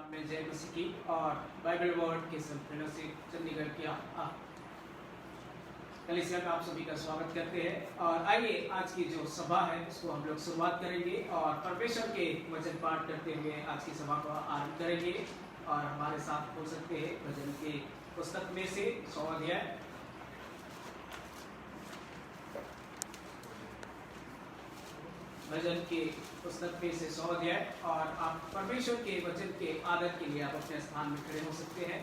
में जय मसीह की और बाइबल वर्ड के सब फेलोशिप चंडीगढ़ की कलीसिया में आप सभी का स्वागत करते हैं। और आइए आज की जो सभा है उसको हम लोग शुरुआत करेंगे और परमेश्वर के वचन पाठ करते हुए आज की सभा को आरंभ करेंगे। और हमारे साथ हो सकते हैं भजन की पुस्तक में से 100 अध्याय, भजन की पुस्तक में से 100 अध्याय। और आप परमेश्वर के वचन के आदर के लिए आप अपने स्थान में खड़े हो सकते हैं।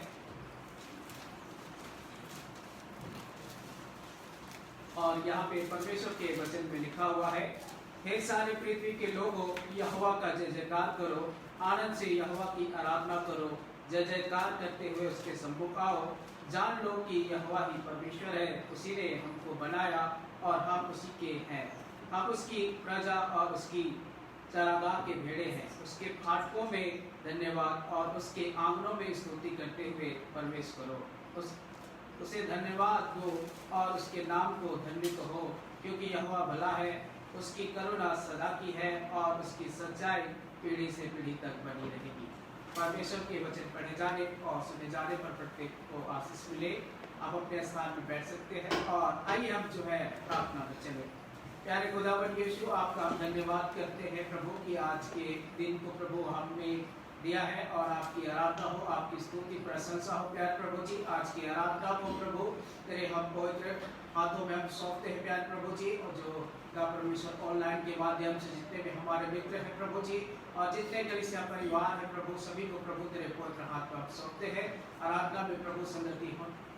और यहाँ पे परमेश्वर के वचन में लिखा हुआ है, हे सारे पृथ्वी के लोगों, यहोवा का जय जयकार करो, आनंद से यहोवा की आराधना करो, जय जयकार करते हुए उसके सम्मुख आओ। जान लो कि यहोवा ही परमेश्वर है, उसी ने हमको बनाया और हम उसी के हैं। हम उसकी प्रजा और उसकी चरागाह के भेड़े हैं। उसके फाटकों में धन्यवाद और उसके आंगनों में स्तुति करते हुए प्रवेश करो। उसे धन्यवाद दो और उसके नाम को धन्य कहो, क्योंकि यहोवा भला है, उसकी करुणा सदा की है और उसकी सच्चाई पीढ़ी से पीढ़ी तक बनी रहेगी। परमेश्वर के वचन पढ़े जाने और सुने जाने पर प्रत्येक को आशीष मिले। आप अपने स्थान में बैठ सकते हैं और आइए हम जो है प्रार्थना में चले। प्यारे खुदावंद यीशु, आपका धन्यवाद करते हैं प्रभु कि आज के दिन को प्रभु हमने दिया है और आपकी आराधना हो, आपकी स्तुति प्रशंसा हो। प्यारे प्रभु जी, आज की आराधना को प्रभु तेरे हम पवित्र हाथों में हम सौंपते हैं प्यारे प्रभु जी। और जो परमेश्वर ऑनलाइन के माध्यम से जितने भी हमारे मित्र हैं प्रभु जी और जितने कलीसिया परिवार है प्रभु, सभी को प्रभु तेरे पवित्र हाथ में सौंपते हैं। आराधना में प्रभु संगति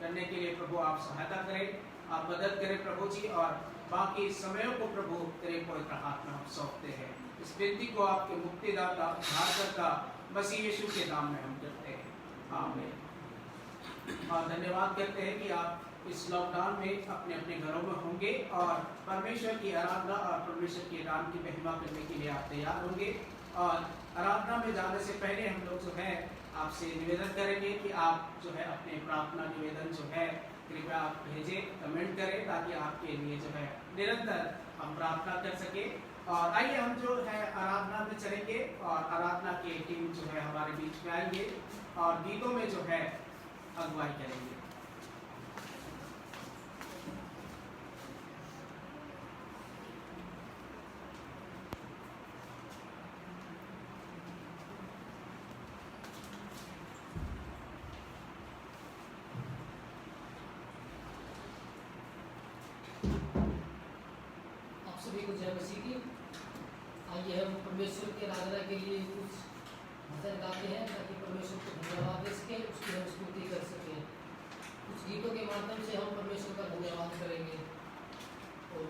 करने के लिए प्रभु आप सहायता करें, आप मदद करें प्रभु जी। और बाकी समयों को प्रभु तेरे पवित्र हाथ में हम सौंपते हैं। इस विनती को आपके मुक्तिदाता उद्धारकर्ता मसीह यीशु के नाम में हम करते हैं, आमीन। और धन्यवाद करते हैं कि आप इस लॉकडाउन में अपने अपने घरों में होंगे और परमेश्वर की आराधना और परमेश्वर के नाम की महिमा करने के लिए आप तैयार होंगे। और आराधना में जाने से पहले हम लोग जो है आपसे निवेदन करेंगे कि आप जो है अपने प्रार्थना निवेदन जो है कृपया आप भेजें, कमेंट करें, ताकि आपके लिए जो है निरंतर हम प्रार्थना कर सके। और आइए हम जो है आराधना में चलेंगे और आराधना की टीम जो है हमारे बीच में आएंगे और गीतों में जो है अगुवाई करेंगे। जय मसीह की। आइए हम परमेश्वर की आराधना के लिए कुछ भजन गाते हैं ताकि परमेश्वर को धन्यवाद दे सके, उसकी हम स्तुति कर सकें। कुछ गीतों के माध्यम से हम परमेश्वर का धन्यवाद करेंगे। और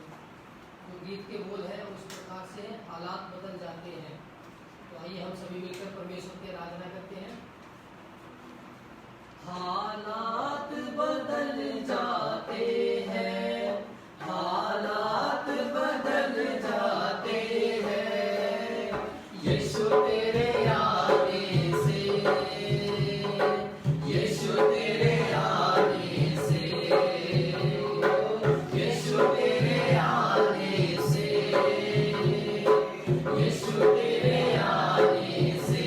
जो गीत के बोल हैं उस प्रकार से हालात बदल जाते हैं। तो आइए हम सभी मिलकर परमेश्वर की आराधना करते हैं। हालात बदल जाते हैं, हालात बदल जाते हैं, यीशु तेरे आने से, यीशु तेरे आने से, यीशु तेरे आने से, यीशु तेरे आने से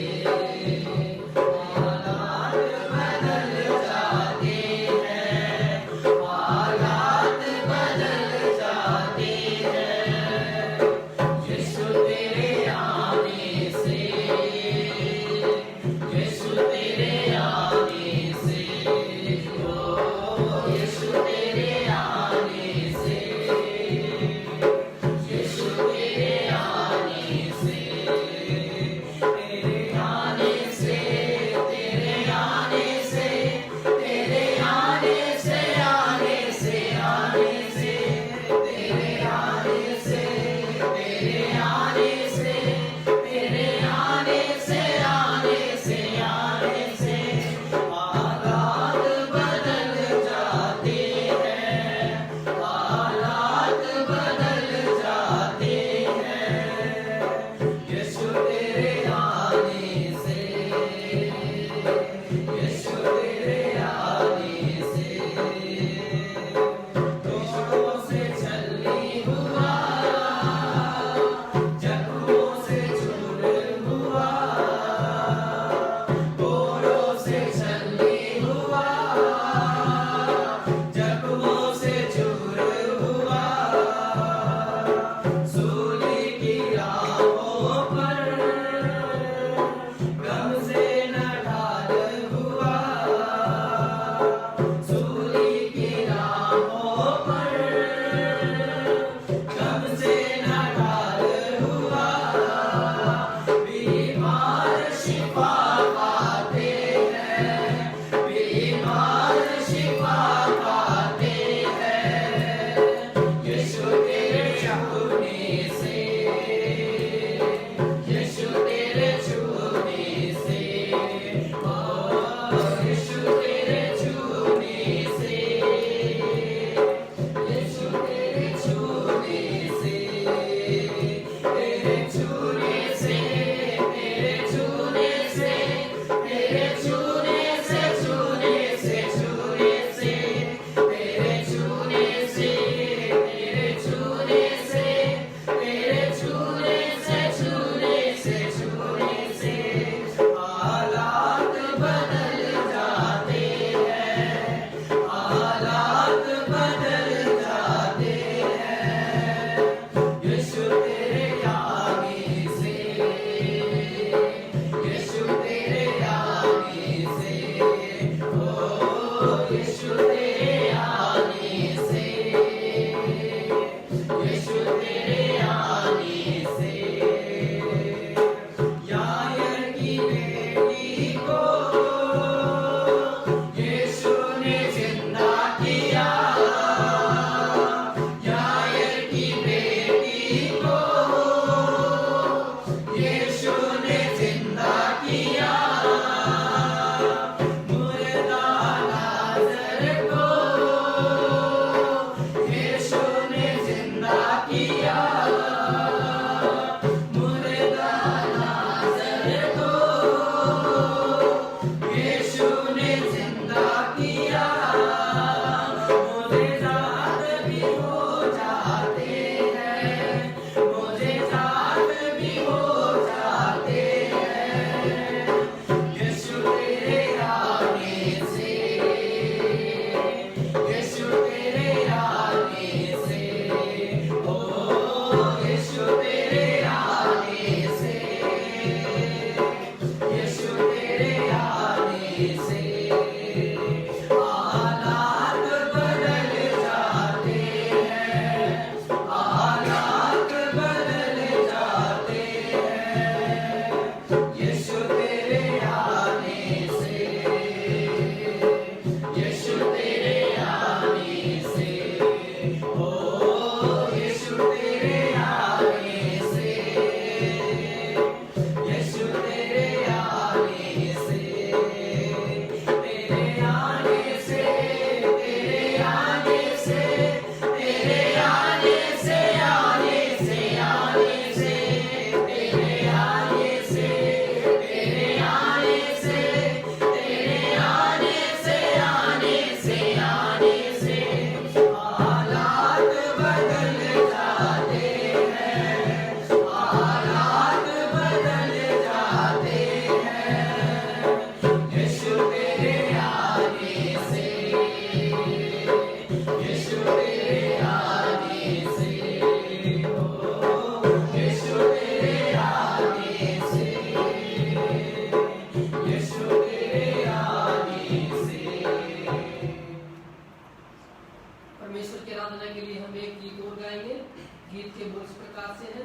से है,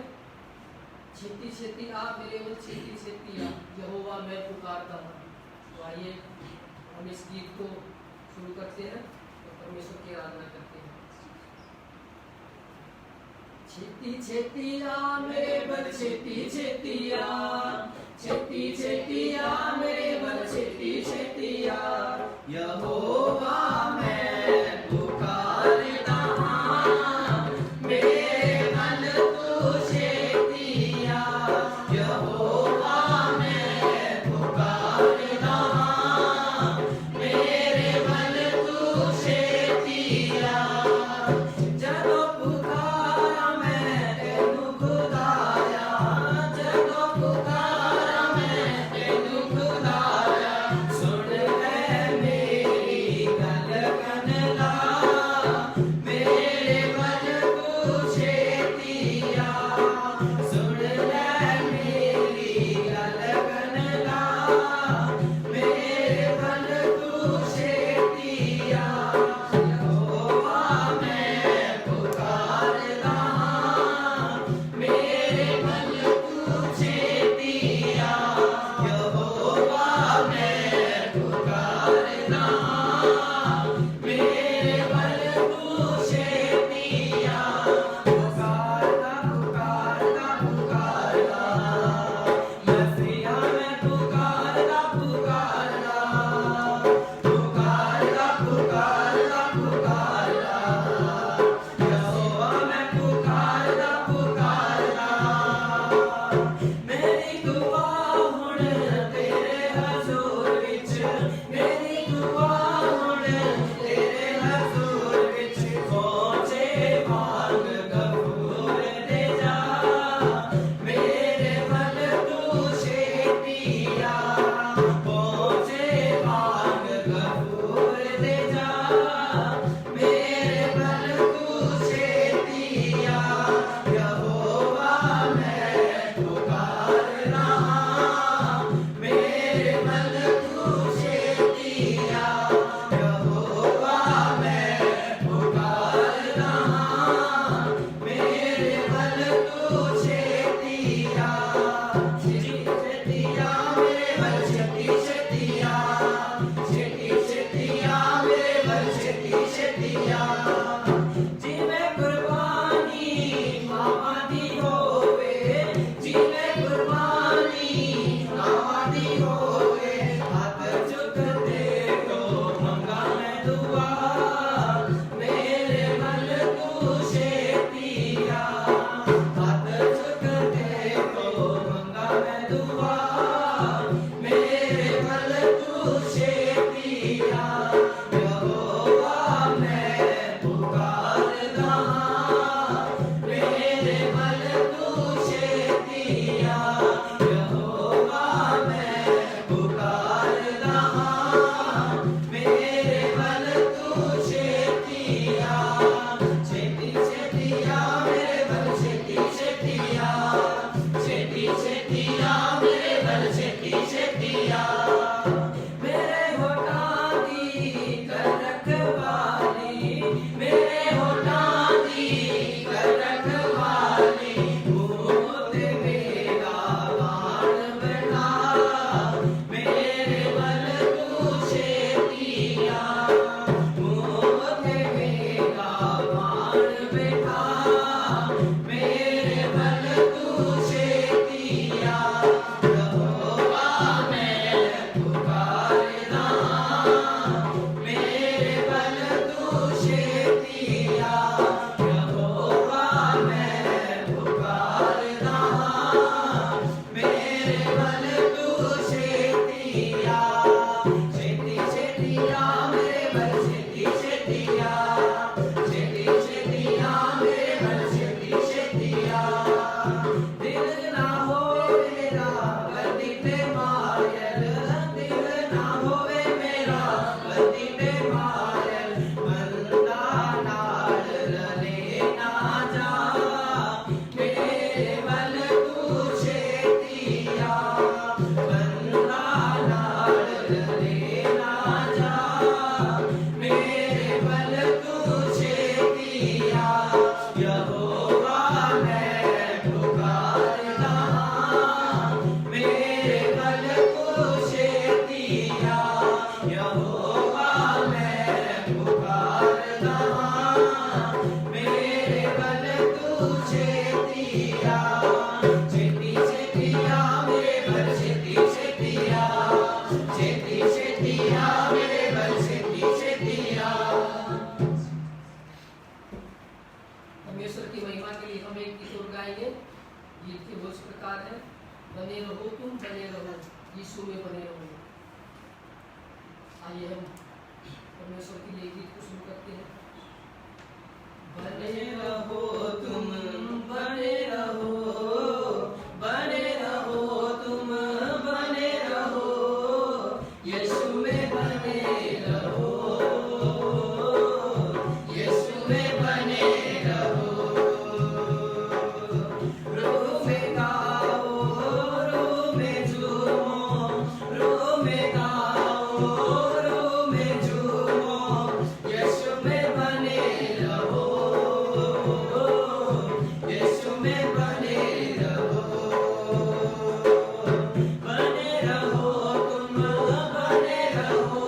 छेती छेती आ मेरे बल छेती छेती आ, यहोवा मैं पुकारता हूँ। तो आइए हम इस गीत को शुरू करते हैं और परमेश्वर की आराधना करते हैं। छेती छेती आ मेरे बल छेती छेती आ, छेती छेती आ मेरे बल छेती छेती आ, यहोवा मैं पुकारता हूँ, मेरे बल तू छेती आ, यहोवा मैं पुकारता हूँ, मेरे बल तू छेती आ, जदों पुकारा मैं तेनू खुदाया, जदों पुकारा मैं तेनू खुदाया, रहो, यीशु में बने रहो। रूह में गाओ, रूह में झूमो, रूह में गाओ, रूह में झूमो, यीशु में बने रहो, यीशु में बने रहो। बने रहो तुम, बने रहो,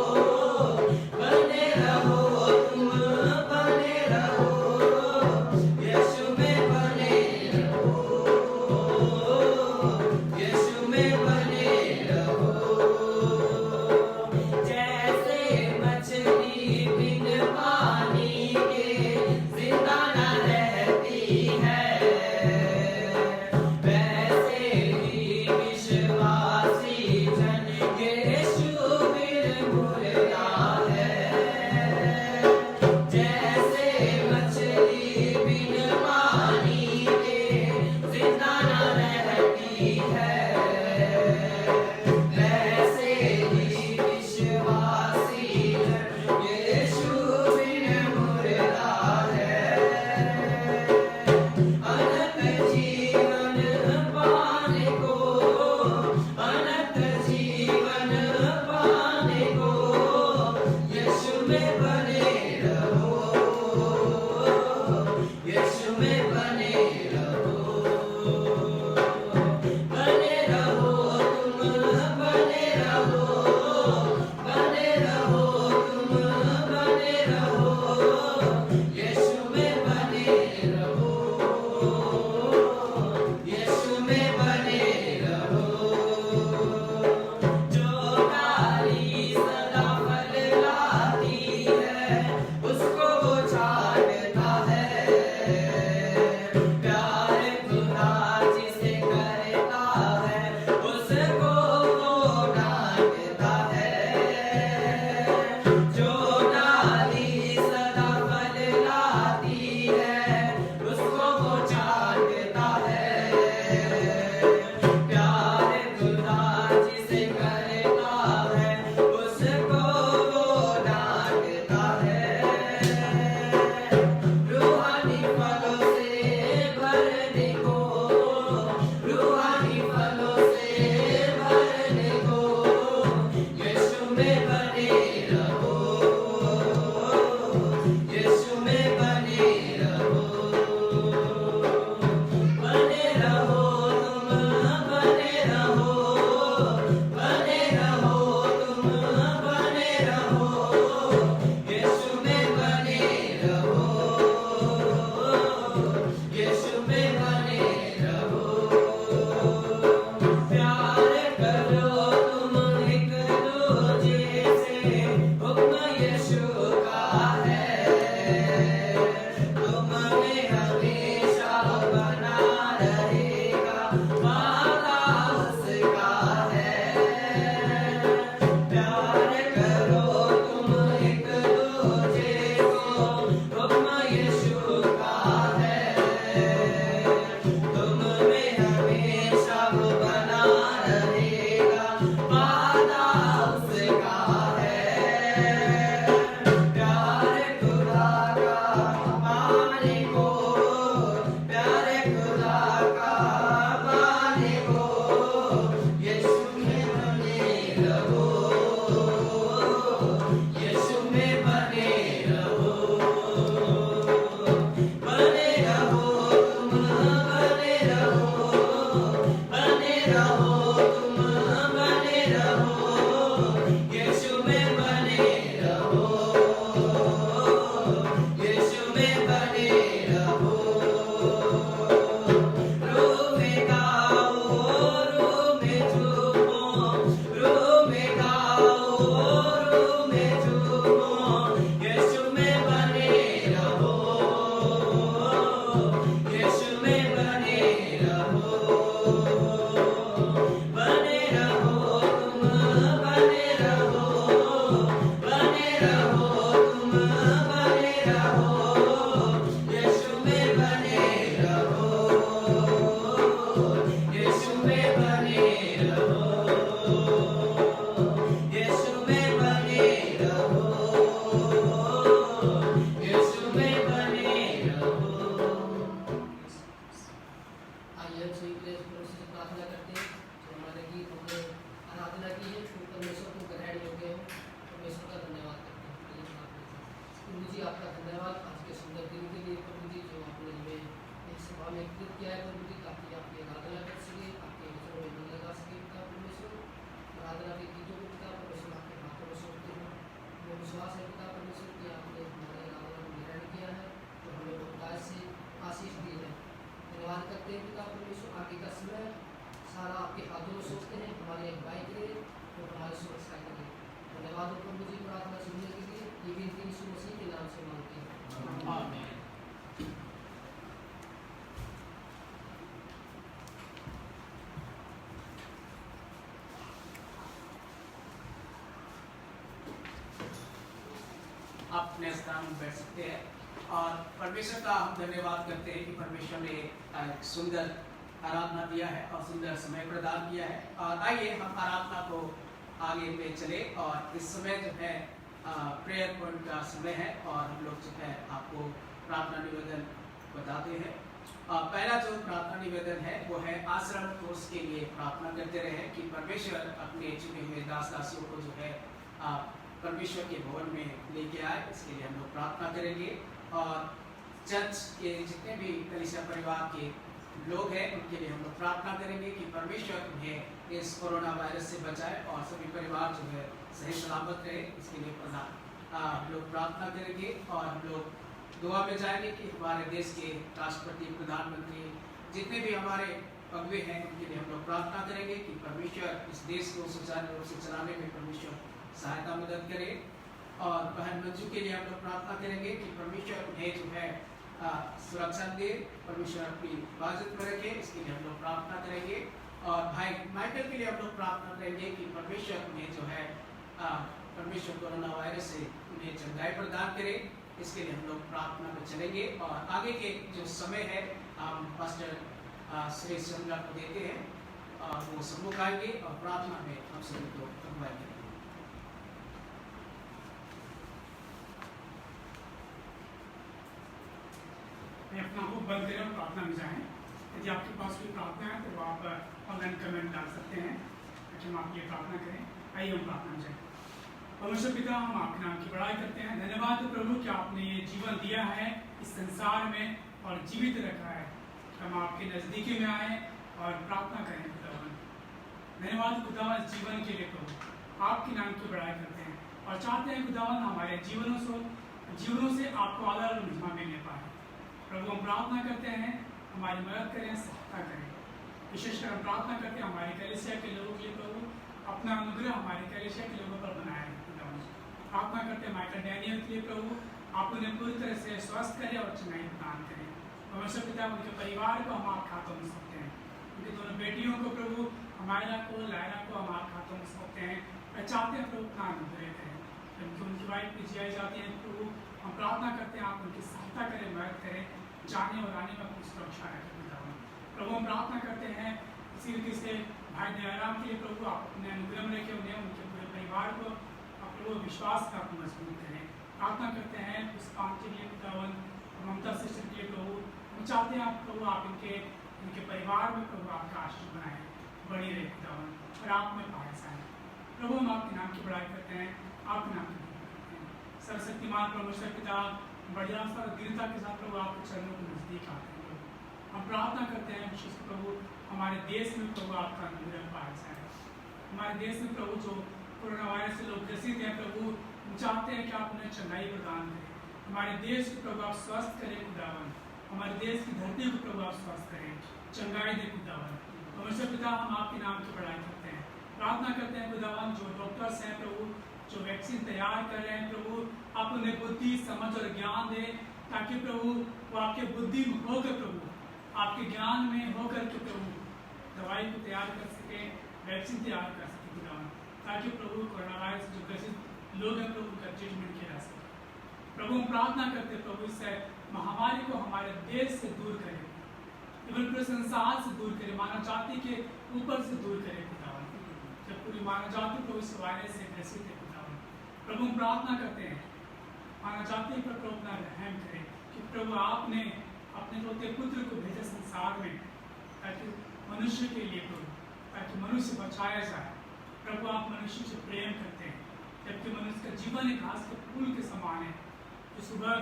यीशु मसीह के नाम से मांगते हैं। आमीन। आप अपने स्थान में बैठ सकते हैं और परमेश्वर का हम धन्यवाद करते हैं कि परमेश्वर ने एक सुंदर आराधना दिया है और सुंदर समय प्रदान किया है। और आइए हम आराधना को आगे ले चले और इस समय जो है प्रेयर पॉइंट का समय है और हम लोग जो है आपको प्रार्थना निवेदन बताते हैं। पहला जो प्रार्थना निवेदन है वो है आश्रम कोर्स के लिए प्रार्थना करते रहे कि परमेश्वर अपने चुने हुए दास दासियों को जो है परमेश्वर के भवन में लेके आए, इसके लिए हम लोग प्रार्थना करेंगे। और चर्च के जितने भी कलीसिया परिवार के लोग हैं उनके लिए हम लोग प्रार्थना करेंगे कि परमेश्वर उन्हें इस कोरोना वायरस से बचाए और सभी परिवार जो है सही सलामत रहे, इसके लिए हम लोग प्रार्थना करेंगे। और हम लोग दुआ में जाएंगे कि हमारे देश के राष्ट्रपति, प्रधानमंत्री, जितने भी हमारे अगुवे हैं उनके लिए हम लोग प्रार्थना करेंगे कि परमेश्वर इस देश को सुचारू रूप से चलाने में परमेश्वर सहायता मदद करे। और बहन मंजू के लिए हम लोग प्रार्थना करेंगे कि परमेश्वर उन्हें जो है सुरक्षा दे, परमेश्वर अपनी हिफाजत में रखे, इसके लिए हम लोग प्रार्थना करेंगे। और भाई माइकल के लिए हम लोग प्रार्थना करेंगे कि परमेश्वर उन्हें जो है परमेश्वर कोरोना वायरस से उन्हें चंगाई प्रदान करे, इसके लिए हम लोग प्रार्थना में चलेंगे। और आगे के जो समय है हम पास्टर श्री चंद्रा को देते हैं और वो सम्मुख आएंगे और प्रार्थना में हम सभी को अगुवाई करेंगे। अपना मुख बंद करें और प्रार्थना में जाएं। यदि आपके पास कोई प्रार्थना है तो आप ऑनलाइन कमेंट डाल सकते हैं ताकि हम आपकी प्रार्थना करें। आइए हम प्रार्थना में जाएं। परमेश्वर पिता, हम आपके नाम की बड़ाई करते हैं। धन्यवाद प्रभु कि आपने ये जीवन दिया है इस संसार में और जीवित रखा है। हम आपके नज़दीकी में आए और प्रार्थना करें खुदावन। धन्यवाद खुदावन इस जीवन के लिए प्रभु, आपके नाम की बड़ाई करते हैं और चाहते हैं खुदावन हमारे जीवनों से आपको आदर और महिमा मिलने पाए। प्रभु हम प्रार्थना करते हैं, हमारी मदद करें, सहायता करें। विशेषकर हम प्रार्थना करते हैं हमारे कलीसिया के लोगों के लिए प्रभु, अपना अनुग्रह हमारे कलीसिया के लोगों पर बनाए रखें। प्रार्थना करते हैं माइकल डैनियल के लिए प्रभु, आप उन्हें पूरी तरह से स्वस्थ करें और चंगाई प्रदान करें। परमेश्वर पिता, उनके परिवार को हम आपके हाथों में सौंपते हैं। उनके दोनों बेटियों को प्रभु, हमारा को लायरा को हम आपके हाथों में सौंपते हैं। चाहते हैं प्रभु अपना अनुग्रह करें। उनकी वाइफ भी जियाई जाती है प्रभु, हम प्रार्थना करते हैं आप उनकी सहायता करें, मदद करें, जाने और आने में अपनी सुरक्षा रखें। प्रभु हम प्रार्थना करते हैं इसी रीति से भाई दयाराम के लिए प्रभु, आप अपने अनुग्रह में रखें उन्हें, उनके पूरे परिवार को प्रभु विश्वास का मजबूत करें। प्रार्थना करते हैं उस काम के लिए खुदावन, ममता सिस्टर के लिए प्रभु, हम चाहते हैं आप प्रभु आप इनके परिवार में प्रभु आपका आशीष बनाएं, बड़ी रहे खुदावन और आप में पाए जाए। प्रभु हम आपके नाम की बड़ाई करते हैं, आपके नाम की बड़ाई करते हैं। सर्वशक्तिमान परमेश्वर पिता, बढ़िया और दृढ़ता के साथ प्रभु आपके चरणों के नजदीक आते हैं। हम प्रार्थना करते हैं विशेष प्रभु हमारे देश में प्रभु आपका अनुग्रह पाया जाए। हमारे देश में प्रभु जो कोरोना वायरस से लोग ग्रसित हैं प्रभु, हम चाहते हैं कि आप उन्हें चंगाई प्रदान करें। हमारे देश को प्रभु आप स्वस्थ करें खुदावन, हमारे देश की धरती को प्रभु आप स्वस्थ करें, चंगाई दे खुदावन। परमेश्वर पिता, हम आपके नाम की बड़ाई करते हैं, प्रार्थना करते हैं खुदावन जो डॉक्टर्स हैं प्रभु, जो वैक्सीन तैयार कर रहे हैं प्रभु, आप उन्हें बुद्धि, समझ और ज्ञान दें ताकि प्रभु वो आपके बुद्धि में होकर प्रभु, आपके ज्ञान में होकर के प्रभु दवाई को तैयार कर सके, वैक्सीन तैयार कर सके खुदावन, ताकि प्रभु कोरोना वायरस जो ग्रसित लोग हैं प्रभु उनका ट्रीटमेंट किया जा सके। प्रभु हम प्रार्थना करते हैं प्रभु इस महामारी को हमारे देश से दूर करें, इवन पूरे संसार से दूर करें, मानव जाति के ऊपर से दूर करें खुदावन। जब पूरी मानव जाति प्रभु इस वायरस से ग्रसित है खुदावन, प्रभु हम प्रार्थना करते हैं मानव जाति पर प्रभु अपना रहम करें कि प्रभु आपने अपने रोते पुत्र को भेजा संसार में ताकि मनुष्य के लिए प्रभु, ताकि मनुष्य बचाया जाए। प्रभु आप मनुष्य से प्रेम करते हैं, जबकि मनुष्य का जीवन एक घास के फूल के समान है जो सुबह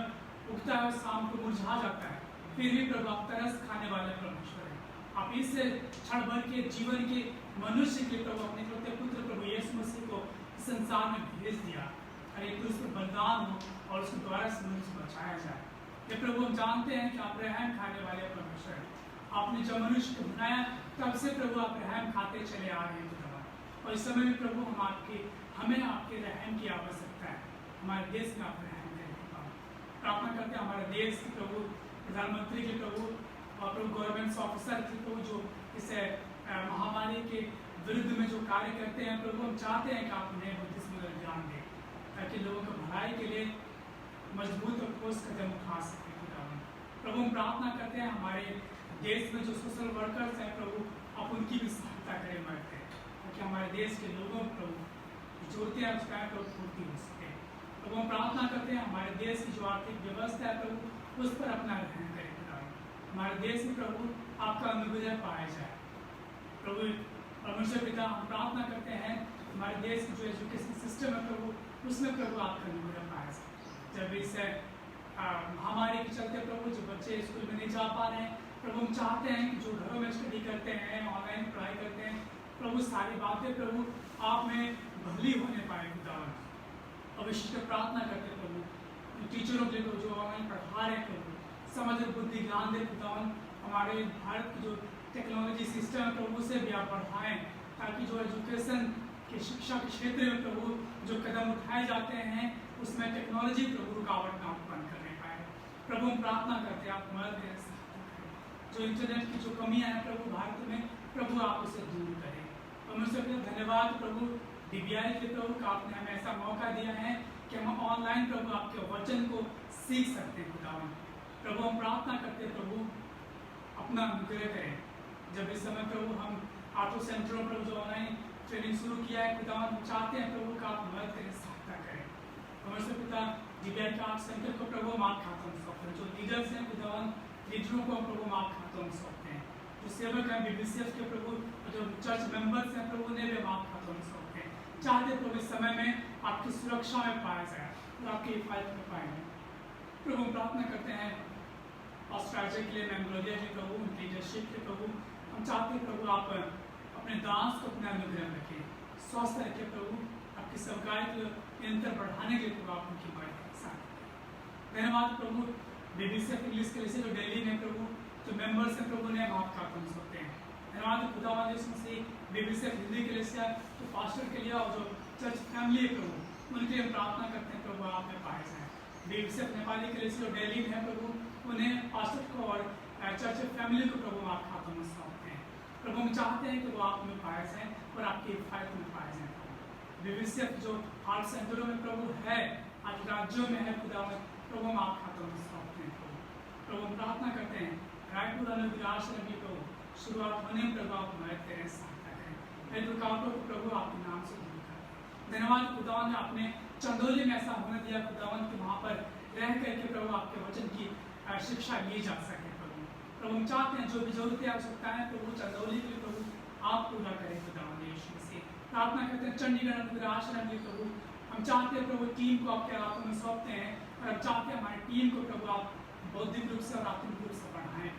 उगता है और शाम को मुरझा जाता है, फिर भी प्रभु आप तरस खाने वाले परमेश्वर हैं। आप इस क्षण भर के जीवन के मनुष्य के प्रभु अपने रोते पुत्र प्रभु यीशु मसीह को संसार में भेज दिया और एक दूसरे बलिदान हो और उसके द्वारा से मनुष्य बचाया जाए। ये प्रभु हम जानते हैं कि आप रहम खाने वाले परमेश्वर हैं। आपने जब मनुष्य को बनाया तब से प्रभु आप रहम खाते चले आ रहे हैं खुदा, और इस समय में प्रभु हमें आपके रहम की आवश्यकता है। हमारे देश में आप रहम करें, प्रार्थना करते हैं हमारे देश के प्रभु, प्रधानमंत्री के प्रभु और प्रभु गवर्नमेंट ऑफिसर के प्रभु, जो इस महामारी के विरुद्ध में जो कार्य करते हैं प्रभु, हम चाहते हैं कि आप उन्हें बुद्धिसम्पन्न ज्ञान दें ताकि लोगों की भलाई के लिए मजबूत और ठोस कदम उठा सके। प्रभु हम प्रार्थना करते हैं हमारे देश में जो सोशल वर्कर्स हैं प्रभु, आप उनकी भी सहायता करें मरते ताकि हमारे देश के लोगों प्रभु जरूरतें उसका प्रभु पूर्ति हो सके। प्रभु हम प्रार्थना करते हैं हमारे देश की जो आर्थिक व्यवस्था है प्रभु, उस पर अपना रहन करें खुदावन। हमारे देश में प्रभु आपका अनुग्रह पाया जाए प्रभु। परमेश्वर पिता हम प्रार्थना करते हैं हमारे देश की जो एजुकेशन सिस्टम है प्रभु, उसमें प्रभु आपका अनुग्रह पाया जाए। जब इस महामारी के चलते प्रभु जो बच्चे स्कूल में नहीं जा पा रहे हैं प्रभु, हम चाहते हैं कि जो घरों में स्टडी करते हैं, ऑनलाइन पढ़ाई करते हैं प्रभु, सारी बातें प्रभु आप में भली होने पाए खुदावन। और विशिष्ट प्रार्थना करते प्रभु टीचरों के लिए जो ऑनलाइन पढ़ा रहे प्रभु, समझ और बुद्धि ज्ञान दे खुदावन। हमारे भारत की जो टेक्नोलॉजी सिस्टम है प्रभु, उसे भी आप बढ़ाएं ताकि जो एजुकेशन के शिक्षा के क्षेत्र में प्रभु जो कदम उठाए जाते हैं उसमें टेक्नोलॉजी प्रभु रुकावट ना उत्पन्न करने पाए। प्रभु हम प्रार्थना करते हैं आप मदद करें। जो इंटरनेट की जो कमियां हैं प्रभु भारत में प्रभु आप उसे दूर करें। परमेश्वर का धन्यवाद प्रभु DBI के प्रभु का आपने हमें ऐसा मौका दिया है कि हम ऑनलाइन प्रभु आपके वचन को सीख सकते हैं खुदावन। प्रभु हम प्रार्थना करते हैं प्रभु अपना अनुग्रह करें। जब इस समय प्रभु हम ऑटो सेंटरों पर जो ऑनलाइन ट्रेनिंग शुरू किया है खुदावन, हम चाहते हैं प्रभु का आप मदद करें, सहायता करें। परमेश्वर पिता DBI के आर्ट सेंटर को प्रभु हम आपके हाथों में सौंपते हैं। जो लीडर्स हैं खुदावन, लीडरों को प्रभु हम आपके हाथों में सौंपते हैं। जो सेवक हैं BBCF के प्रभु, जो चर्च मेंबर्स हैं प्रभु, उन्हें भी हम आपके हाथों में सौंपते हैं। चाहते प्रभु इस समय में आपकी सुरक्षा में पाया जाए और आपकी हिफाजत में पाए जाए। प्रभु हम प्रार्थना करते हैं ऑस्ट्रेलिया के लिए मैंगलोरिया के प्रभु, उनकी लीडरशिप के प्रभु, हम चाहते हैं प्रभु आप अपने दास को अपने अनुग्रह में रखें, स्वस्थ रखें प्रभु, आपकी सेवकाई को निरंतर बढ़ाने के लिए प्रभु आप उनकी मदद धन्यवाद प्रभु। BBCF इंग्लिश के लिए जो दिल्ली में प्रभु जो मेंबर्स हैं प्रभु, ने हम आपका हाथों में सौंपते हैं। धन्यवाद खुदावंद यीशु मसीह BBCF हिंदी के लिए जो पास्टर के लिए और जो चर्च फैमिली है प्रभु, उनके लिए हम प्रार्थना करते हैं प्रभु आप में पाए जाए। BBCF नेपाली के लिए जो दिल्ली में है प्रभु, उन्हें पास्टर को और चर्च फैमिली को प्रभु आपके हाथों में सौंपते हैं। प्रभु हम चाहते हैं कि वो आप में पाए जाए और आपकी हिफाजत में पाए जाए। BBCF जो आर्ट सेंटरों में प्रभु है, आज राज्यों में है खुदावंद, प्रभु हम आपके हाथों में सौंपते हैं। प्रभु हम प्रार्थना करते हैं रायपुर अनुग्रह आश्रम की प्रभु शुरुआत होने में प्रभु आप मदद करें, सहायता करें। रुकावटों को प्रभु आपके नाम से दूर करें। धन्यवाद खुदावंद, आपने चंदौली में ऐसा होने दिया खुदावंद कि वहाँ पर रह करके प्रभु आपके वचन की शिक्षा ली जा सके। प्रभु हम चाहते हैं जो भी जरूरतें आवश्यकता है प्रभु चंदौली के लिए प्रभु आप पूरा करें खुदावंद यीशु मसीह। प्रार्थना करते हैं चंडीगढ़ अनुग्रह आश्रम के प्रभु, हम चाहते हैं प्रभु टीम को आपके हाथों में सौंपते हैं और हम चाहते हैं हमारी टीम को प्रभु आप बौद्धिक रूप से और आत्मिक रूप से बढ़ाएं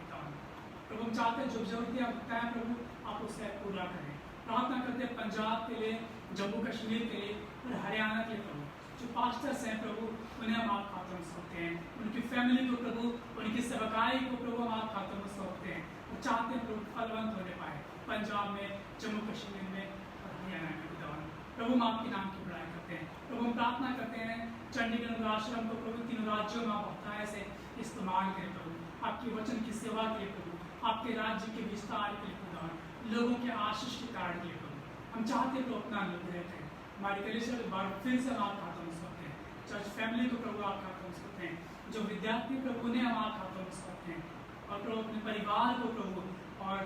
प्रभु। हम चाहते हैं जो जरूरतें आवश्यकता है प्रभु आप उसे पूरा करें। प्रार्थना करते हैं पंजाब के लिए, जम्मू कश्मीर के लिए और हरियाणा के प्रभु जो पास्टर्स हैं प्रभु, उन्हें हम आप हाथों में सौंपते हैं। उनकी फैमिली को प्रभु, उनकी सेवकाई को प्रभु हम आप हाथों में सौंपते हैं और चाहते हैं प्रभु फलवंत होने पाए पंजाब में, जम्मू कश्मीर में और हरियाणा में खुदावंद। प्रभु हम आपके नाम की बड़ाई करते हैं। प्रभु हम प्रार्थना करते हैं चंडीगढ़ आश्रम को प्रभु तीनों राज्यों में आप अपना से इस्तेमाल करें प्रभु, आपके वचन की सेवा के लिए प्रभु, आपके राज्य के विस्तार के लिए खुदावंद, लोगों के आशीष के कारण के लिए प्रभु। हम चाहते हैं प्रभु अपना अनुग्रह करें। हमारी कलीसिया के बार फिर से हम आपके हाथों में सौंपते हैं। चर्च फैमिली को प्रभु आपके हाथों में सौंपते हैं। जो विद्यार्थी प्रभु ने हम आपके हाथों में सौंपते हैं और प्रभु अपने परिवार को प्रभु और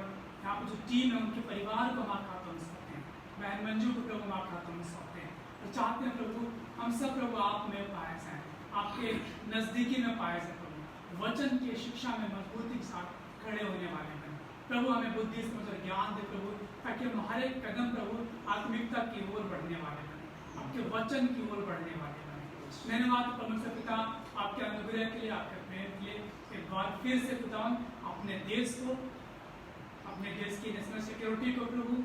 यहाँ पर जो टीम है उनके परिवार को हम आपके हाथों में सौंपते हैं। बहन मंजू को प्रभु हम आपके हाथों में सौंपते हैं और चाहते हैं प्रभु हम सब प्रभु आप में पाए जाए, आपके नजदीकी में पाए जाए प्रभु, वचन की शिक्षा में मजबूती के साथ खड़े होने वाले बने प्रभु। हमें बुद्धि समझ और ज्ञान दे प्रभु, ताकि हम हर एक कदम प्रभु आत्मिकता की ओर बढ़ने वाले बने, आपके वचन की ओर बढ़ने वाले बने। धन्यवाद परमेश्वर पिता आपके अनुग्रह के लिए, आपके प्रेम के लिए। एक बार फिर से पिता अपने देश को, अपने देश की नेशनल सिक्योरिटी को प्रभु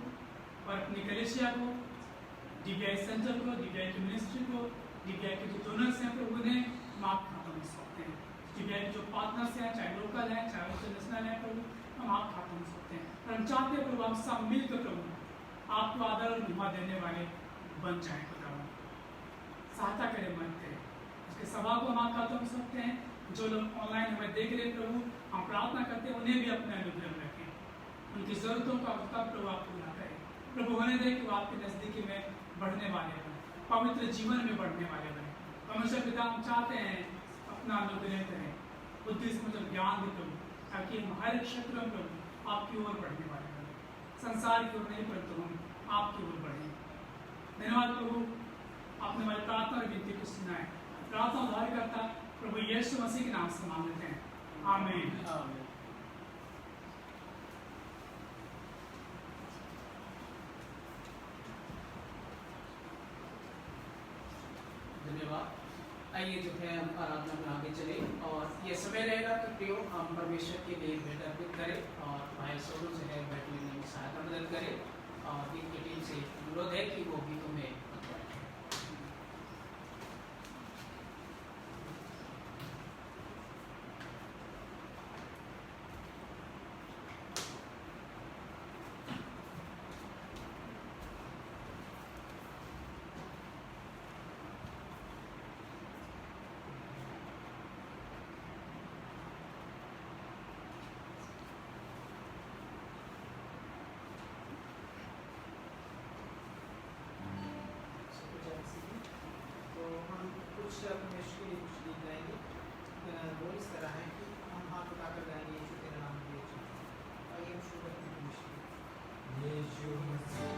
और अपनी कलीसिया को, DBI सेंटर को, DBI की मिनिस्ट्री को, DBI के जो डोनर्स हैं प्रभु ने हम आपके हाथों में सौंपते हैं। DBI के जो पार्टनर्स हैं, चाहे लोकल हैं चाहे इंटरनेशनल हैं प्रभु, हम आपके हाथों में सौंपते हैं और हम चाहते हैं प्रभु हम सब मिलकर प्रभु आपको आदर और महिमा देने वाले बन जाए। खुदा सहायता करें, मदद करें, उसके सभा को हम आपके हाथों में सौंपते हैं। जो लोग ऑनलाइन हमें देख रहे हैं प्रभु, हम प्रार्थना करते हैं उन्हें भी अपने अनुग्रह में रखें, उनकी जरूरतों का आवश्यकता प्रभु आप पूरा करें। प्रभु होने दें कि वो आपके नजदीकी में बढ़ने वाले बने, पवित्र जीवन में बढ़ने वाले बने। परमेश्वर पिता, हम चाहते हैं अपना अनुग्रह करें, बुद्धि समझ ज्ञान दे प्रभु, ताकि हम हर क्षेत्र में प्रभु आपकी ओर बढ़ने वाले बने, संसार की ओर नहीं परंतु हम आपकी ओर बढ़ें। धन्यवाद प्रभु, आपने हमारी प्रार्थना और विनती को सुना है। प्रार्थना उद्धार करता प्रभु यीशु मसीह के नाम से मांग लेते हैं, आमीन। आमीन। धन्यवाद। आइए जो है हम आराधना में आगे चले और ये समय रहेगा कि प्रियो हम परमेश्वर के लिए भेंट अर्पित करें और भाई सोनू जो है भेंट लेने में सहायता मदद करें और गीत की टीम से अनुरोध है कि वो गीतों में परमेश्वर के लिए कुछ गीत गाएंगे। वो इस तरह है कि हम हाथ उठाकर गाएंगे यीशु तेरा नाम लिए। आइए हम शुरू करते हैं परमेश्वर। यीशु मसीह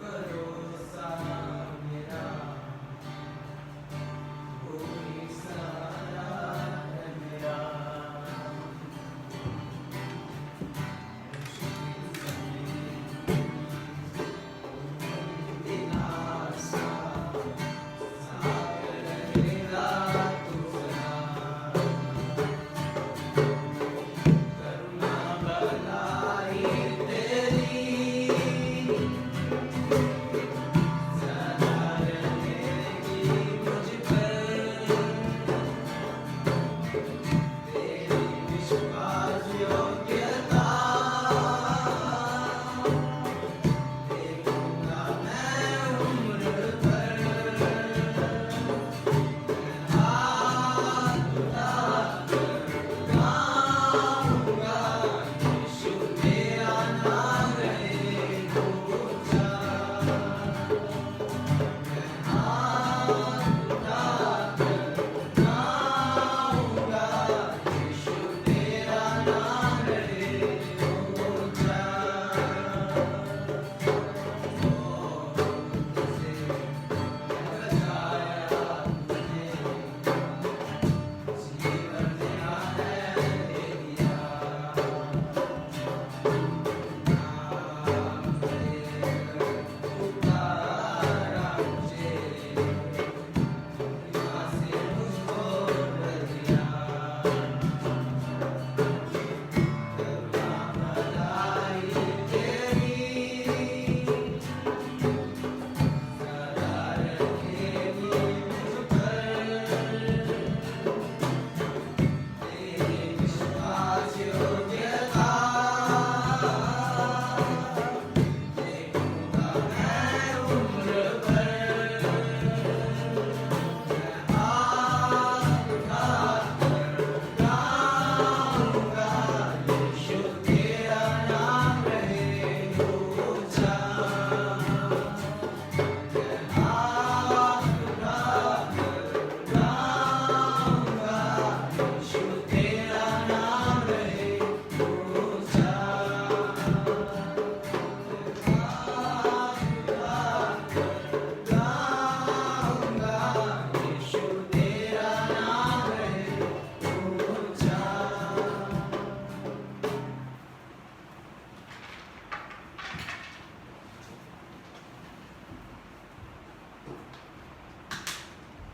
भरोसा मेरा, कोई सहारा है मेरा।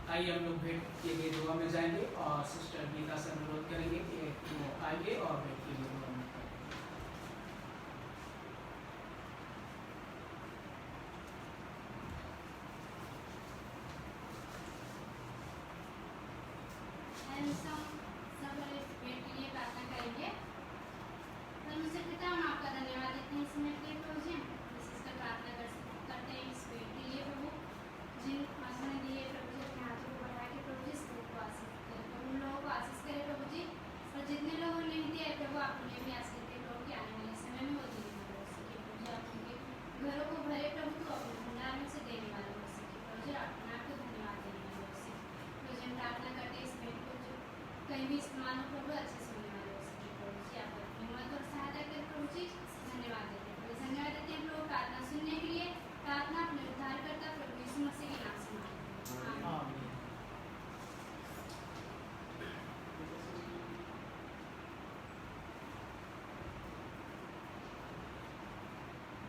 आइए हम लोग भेंट के लिए दुआ में जाएंगे और सिस्टर गीता से अनुरोध करेंगे कि वो आएंगे और भेंट के लिए दुआ में करते हैं इस पेट के लिए प्रभु, जिन आसन दिए प्रभु जी अपने हाथों को बढ़ा के प्रभु कहीं भी इस्तेमाल हो प्रभु अच्छे सुनने वाले हो सके प्रभु जी। आप अपनी हिम्मत और सहायता कर प्रभु जी। धन्यवाद देते हैं प्रभु, धन्यवाद देते हैं प्रभु प्रार्थना सुनने के लिए। प्रार्थना अपने उद्धारकर्ता प्रभु यीशु मसीह के नाम से मांगते हैं, आमीन। आमीन।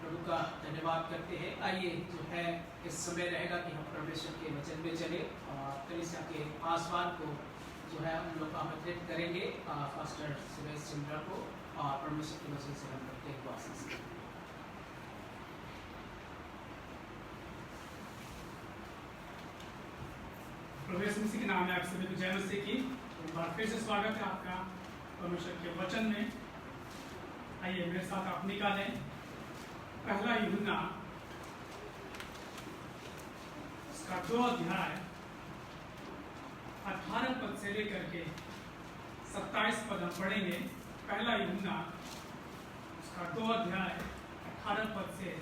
प्रभु का धन्यवाद करते हैं। आइए जो है इस समय रहेगा कि हम परमेश्वर के वचन में चले और कलीसिया के आसमान को जो है हम लोग आमंत्रित करेंगे पास्टर सुरेश चंद्रा को और परमेश्वर के वचन से हम प्रत्येक को आशीष दें। प्रभु यीशु मसीह के नाम में आप सभी को जय मसीह की। एक बार फिर से स्वागत है आपका परमेश्वर के वचन में। आइए मेरे साथ आप निकालें पहला यूहन्ना उसका 2 अध्याय 18 पद से लेकर के 27 पद हम पढ़ेंगे। पहला यूहन्ना उसका 2 अध्याय 18 पद से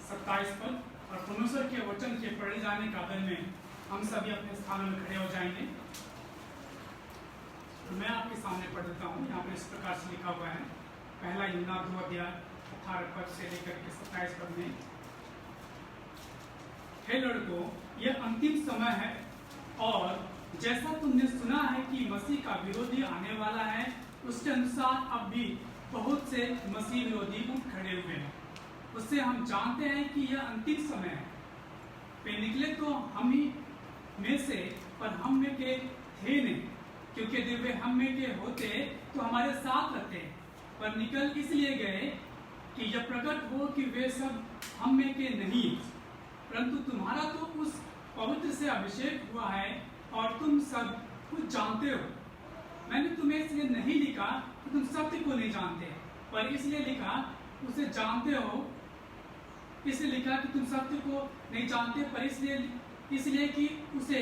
27 पद। और परमेश्वर के वचन के पढ़े जाने का आदर में हम सभी अपने स्थानों में खड़े हो जाएंगे। तो मैं आपके सामने पढ़ देता हूँ। यहाँ पे इस प्रकार से लिखा हुआ है, पहला यूहन्ना 2 अध्याय 18 पद से लेकर के 27 पद में, हे लड़कों, यह अंतिम समय है और जैसा तुमने सुना है कि मसीह का विरोधी आने वाला है, उसके अनुसार अब भी बहुत से मसीह विरोधी उठ खड़े हुए हैं। उससे हम जानते हैं कि यह अंतिम समय है। वे निकले तो हम ही में से, पर हम में के थे नहीं, क्योंकि यदि वे हम में के होते तो हमारे साथ रहते, पर निकल इसलिए गए कि यह प्रकट हो कि वे सब हम में के नहीं, परंतु तुम्हारा तो उस पवित्र से अभिषेक हुआ है और तुम सब कुछ जानते हो। मैंने तुम्हें इसलिए नहीं लिखा कि तुम सत्य को नहीं जानते, पर इसलिए लिखा उसे जानते हो। इसलिए लिखा कि तुम सत्य को नहीं जानते, पर इसलिए कि उसे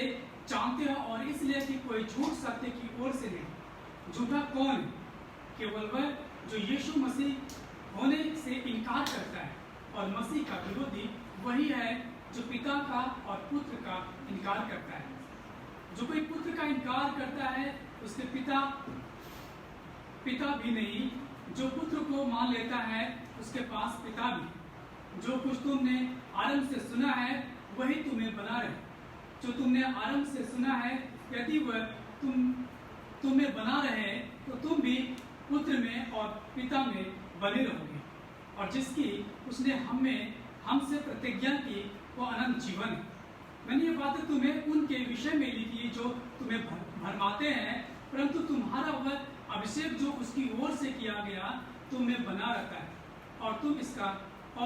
जानते हो, और इसलिए कि कोई झूठ सत्य की ओर से नहीं। झूठा कौन है? केवल वह जो यीशु मसीह होने से इनकार करता है, और मसीह का विरोधी वही है जो पिता का और पुत्र का इनकार करता है। जो कोई पुत्र का इनकार करता है उसके पिता भी नहीं। जो पुत्र को मान लेता है उसके पास पिता भी। जो कुछ तुमने आरंभ से सुना है वही तुम्हें बना रहे। जो तुमने आरंभ से सुना है, यदि वह तुम्हें बना रहे तो तुम भी पुत्र में और पिता में बने रहोगे। और जिसकी उसने हमसे प्रतिज्ञा की वो अनंत जीवन है। मैंने ये बातें तुम्हें उनके विषय में लिखी जो तुम्हें भरमाते हैं, परंतु तुम्हारा वह अभिषेक जो उसकी ओर से किया गया तुम्हें बना रहता है, और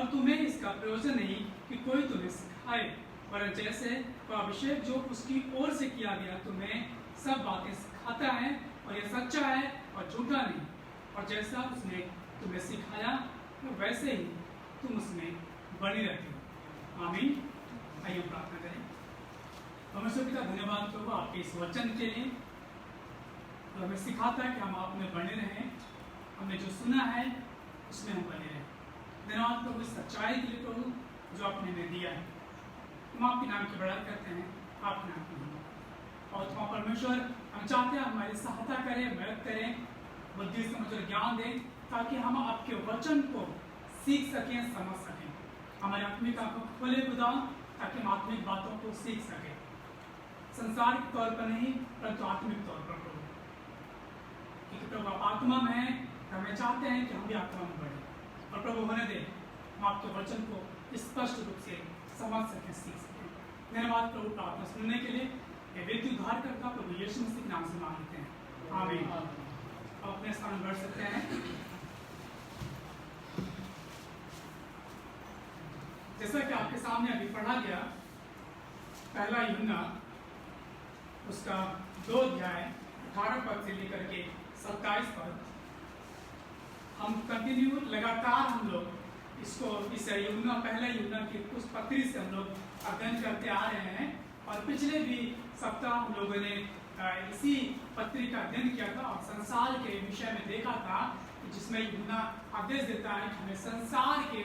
तुम्हें इसका प्रयोजन नहीं कि कोई तुम्हें सिखाए, पर जैसे वह अभिषेक जो उसकी ओर से किया गया तुम्हें सब बातें सिखाता है, और यह सच्चा है और झूठा नहीं। और जैसा उसने तुम्हें सिखाया वैसे ही तुम उसमें बने रहते हो। आमीन। आइए प्रार्थना करें। परमेश्वर पिता, धन्यवाद प्रभु आपके इस वचन के लिए, तो हमें सिखाता है कि हम आप में बने रहें। हमने जो सुना है उसमें हम बने रहें। धन्यवाद प्रभु इस सच्चाई के लिए प्रभु जो आपने हमें दिया है। हम आपके नाम की बड़ाई करते हैं, आपके नाम की। और तुम परमेश्वर हम चाहते हैं हमारी सहायता करें, मदद करें, बुद्धि समझ और ज्ञान दें, ताकि हम आपके वचन को सीख सकें, समझ सकें। हमारे आत्मिक आंखों को खोले खुदा, ताकि हम आत्मिक बातों को सीख सकें, संसारिक तौर पर नहीं परंतु आत्मिक तौर पर प्रभु। क्योंकि प्रभु आप आत्मा में हैं, तो हमें चाहते हैं कि हम भी आत्मा में बढ़े। और प्रभु होने दे हम आपके वचन को स्पष्ट रूप से समझ सकें, सीख सकें। धन्यवाद प्रभु प्रार्थना सुनने के लिए। ये व्यक्ति उद्धार करता प्रभु यीशु मसीह के नाम से मांगते हैं, आमीन। आप अपने स्थान बढ़ सकते हैं। जैसा कि आपके सामने अभी पढ़ा गया, पहला यूहन्ना उसका 2 अध्याय 18 पद से लेकर के 27 पद, हम कंटिन्यू लगातार हम लोग इसको इस यूहन्ना पहला यूहन्ना की उस पत्री से हम लोग अध्ययन करते आ रहे हैं। और पिछले भी सप्ताह हम लोगों ने इसी पत्री का अध्ययन किया था और संसार के विषय में देखा था, जिसमें यूहन्ना आदेश देता है कि हमें संसार के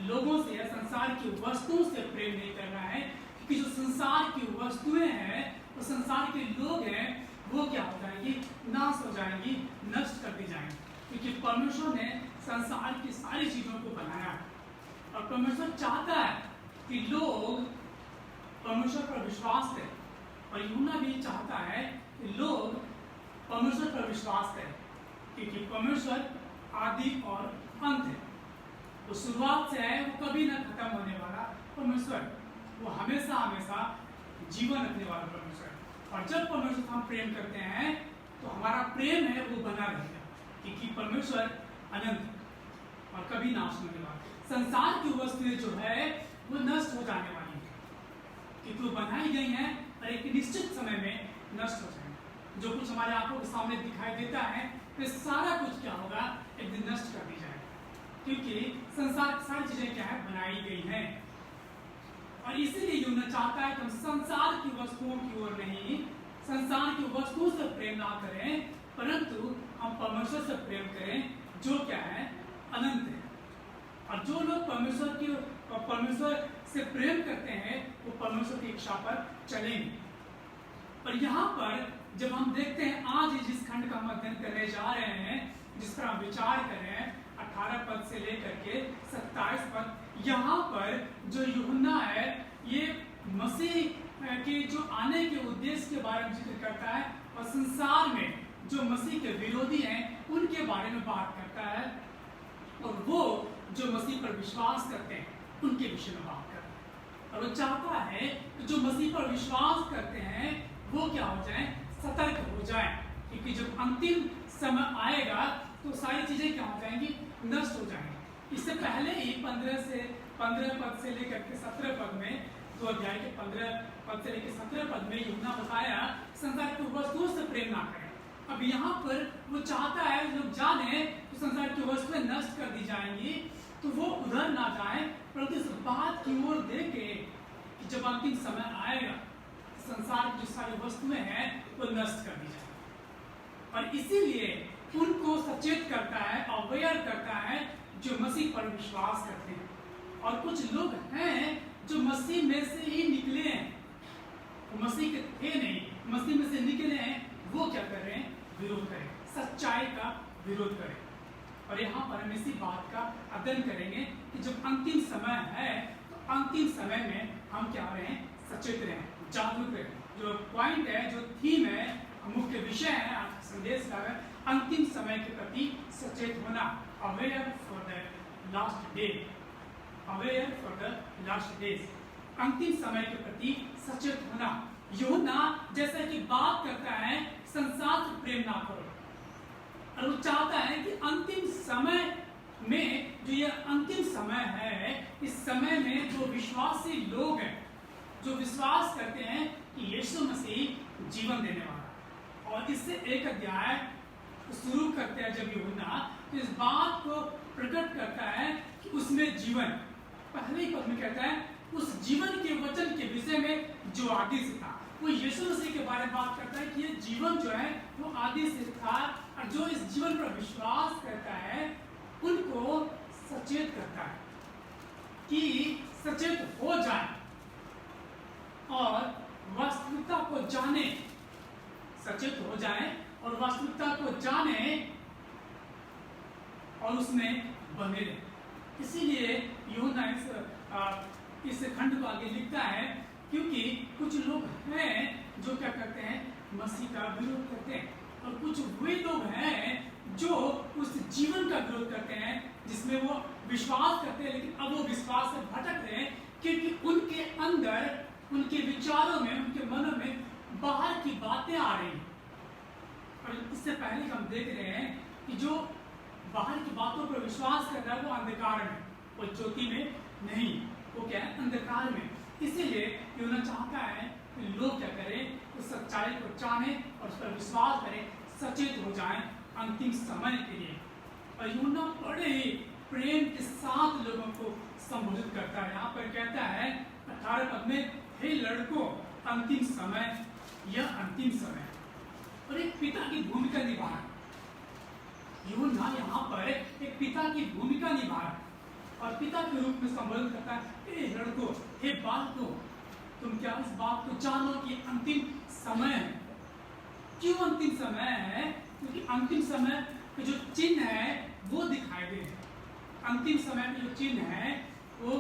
लोगों से या संसार की वस्तुओं से प्रेम नहीं करना है, क्योंकि जो संसार की वस्तुएं हैं, वो संसार के लोग हैं, वो क्या हो जाएंगी, नाश हो जाएंगी, नष्ट कर दी जाएंगी। क्योंकि परमेश्वर ने संसार की सारी चीजों को बनाया है और परमेश्वर चाहता है कि लोग परमेश्वर पर विश्वास करें, और यूहन्ना भी चाहता है कि लोग परमेश्वर पर विश्वास करें, क्योंकि परमेश्वर आदि और अंत है। वो शुरुआत से है, वो कभी ना खत्म होने वाला परमेश्वर, वो हमेशा हमेशा जीवन रखने वाला परमेश्वर। और जब परमेश्वर हम प्रेम करते हैं तो हमारा प्रेम है वो बना रहेगा, क्योंकि परमेश्वर अनंत और कभी नाश होने वाला। संसार की वस्तुएं जो है वो नष्ट हो जाने वाली है, क्योंकि वो बनाई गई हैं और एक निश्चित समय में नष्ट हो जाएंगे। जो कुछ हमारे आंखों के सामने दिखाई देता है वे सारा कुछ क्या होगा, एक दिन नष्ट कर दी जाएगा, क्योंकि संसार की सारी चीजें क्या है, बनाई गई हैं। और इसीलिए यूहन्ना चाहता है कि हम संसार की वस्तुओं की ओर नहीं, संसार की वस्तुओं से प्रेम ना करें, परंतु हम परमेश्वर से प्रेम करें जो क्या है, अनंत है। और जो लोग परमेश्वर से प्रेम करते हैं वो परमेश्वर की इच्छा पर चलेंगे। और यहाँ पर जब हम देखते हैं आज जिस खंड का हम अध्ययन करने जा रहे हैं, जिस पर हम विचार कर रहे हैं, 18 पद से लेकर के 27 पद, यहाँ पर जो यूहन्ना है ये मसीह के जो आने के उद्देश्य के बारे में जिक्र करता है और संसार में जो मसीह के विरोधी हैं उनके बारे में बात करता है, और वो जो मसीह पर विश्वास करते हैं उनके विषय में बात करता है। और वो चाहता है कि जो मसीह पर विश्वास करते हैं वो क्या हो जाए, सतर्क हो जाए, क्योंकि जब अंतिम समय आएगा तो सारी चीजें क्या हो जाएंगी, नष्ट हो जाएंगी। इससे पहले ही 15 पद से लेकर के 17 पद में, 2 अध्याय के 15 पद से लेकर 17 पद में यूहन्ना बताया संसार की वस्तुओं से प्रेम ना करें। अब यहाँ पर वो चाहता है लोग जाने तो संसार की वस्तुएं नष्ट कर दी जाएंगी, तो वो उधर ना जाए, परंतु इस बात की ओर देखे कि जब अंतिम समय आएगा संसार की जो सारी वस्तुएं हैं वो नष्ट कर दी जाएंगी। और इसीलिए उनको सचेत करता है, अवेयर करता है जो मसीह पर विश्वास करते हैं। और कुछ लोग हैं जो मसीह में से ही निकले हैं, वो मसीह के थे नहीं, मसीह में से निकले हैं, वो क्या कर रहे हैं, विरोध करें, सच्चाई का विरोध करें। और यहाँ पर हम इसी बात का अध्ययन करेंगे कि जब अंतिम समय है तो अंतिम समय में हम क्या रहे हैं, सचेत रहें, जागरूक रहें। जो पॉइंट है, जो थीम है, मुख्य विषय है आज के संदेश का है अंतिम समय के प्रति सचेत होना, aware for the last day, aware for the last days, अंतिम समय के प्रति सचेत होना। यूहन्ना जैसा कि बात करता है संसार से प्रेम ना करो, और वो चाहता है कि अंतिम समय में जो ये अंतिम समय है, इस समय में जो विश्वासी लोग हैं, जो विश्वास करते हैं कि यीशु मसीह जीवन देने वाला, और इससे एक अध्याय शुरू करते हैं जब यूहन्ना तो इस बात को प्रकट करता है कि उसमें जीवन, पहले ही पद में कहता है उस जीवन के वचन के विषय में जो आदि से था, वो यीशु मसीह के बारे में बात करता है कि ये जीवन जो है वो आदि से था, और जो इस जीवन पर विश्वास करता है उनको सचेत करता है कि सचेत हो जाए और वास्तविकता को जाने, सचेत हो जाए और वास्तविकता को जाने और उसमें बने रहे। इसीलिए यूहन्ना इस खंड को आगे लिखता है, क्योंकि कुछ लोग हैं जो क्या करते हैं, मसीह का विरोध करते हैं, और कुछ वे लोग हैं जो उस जीवन का विरोध करते हैं जिसमें वो विश्वास करते हैं, लेकिन अब वो विश्वास से भटक रहे हैं, क्योंकि उनके अंदर, उनके विचारों में, उनके मनों में बाहर की बातें आ रही हैं। और इससे पहले हम देख रहे हैं कि जो बाहर की बातों पर विश्वास कर रहा है वो अंधकार में, वो ज्योति में नहीं, वो क्या है, अंधकार में। इसीलिए यूहन्ना चाहता है कि लोग क्या करें, उस सच्चाई को जाने और उस पर विश्वास करें, सचेत हो जाएं अंतिम समय के लिए। और यूहन्ना बड़े ही प्रेम के साथ लोगों को संबोधित करता है। यहाँ पर कहता है 18 पद में, हे लड़कों, अंतिम समय, यह अंतिम समय, और एक पिता की भूमिका निभा रहा है। यूहन्ना यहाँ पर एक पिता की भूमिका निभा रहा है और पिता के रूप में संबोधन करता है, हे लड़कों, हे बालकों, तुम क्या इस बात को जानो कि अंतिम समय है। क्यों अंतिम समय है? क्योंकि अंतिम समय के जो चिन्ह है वो दिखाई दे रहे हैं। अंतिम समय के जो चिन्ह है वो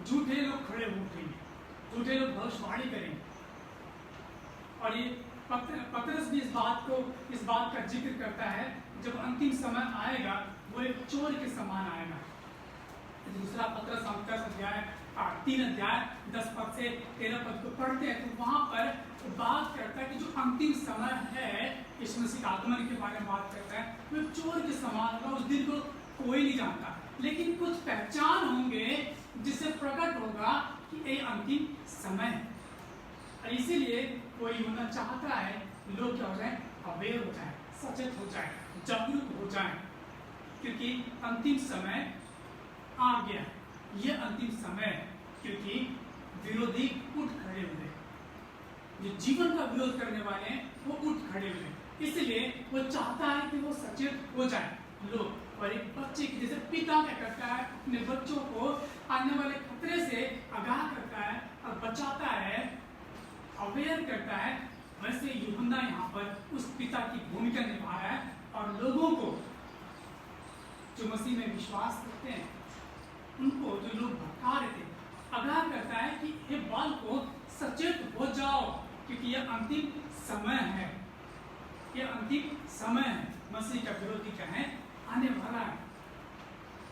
झूठे लोग खड़े उठेंगे, झूठे लोग भविष्यवाणी करेंगे। और ये पतरस भी इस बात का जिक्र करता है, जब अंतिम समय आएगा वो एक चोर के समान आएगा। दूसरा पतरस हम 3 अध्याय 10 पद से 13 पद को पढ़ते हैं तो वहां पर बात करता है कि जो अंतिम समय है, यीशु मसीह का आगमन के बारे में बात करता है, वो चोर के समान होगा। उस दिन को कोई नहीं जानता, लेकिन कुछ पहचान होंगे जिससे प्रकट होगा कि ये अंतिम समय है। और इसीलिए वो यूहन्ना चाहता है लोग क्या हो जाए, अवेयर हो जाए, सचेत हो जाए, जागरूक हो जाए, क्योंकि अंतिम समय आ गया। ये अंतिम समय क्योंकि विरोधी उठ खड़े हुए, जो जीवन का विरोध करने वाले हैं वो उठ खड़े हुए। इसलिए वो चाहता है कि वो सचेत हो जाए लोग। और एक बच्चे की जैसे पिता क्या करता है, अपने बच्चों को आने वाले खतरे से आगाह करता है और बचाता है, अवेयर करता है, वैसे यूहन्ना यहाँ पर उस पिता की भूमिका निभा रहा है और लोगों को जो मसीह में विश्वास करते हैं उनको, जो लोग भटका रहे थे, आगाह करता है कि हे बाल को सचेत हो जाओ, क्योंकि यह अंतिम समय है, यह अंतिम समय है। मसीह का विरोधी क्या है, आने वाला है।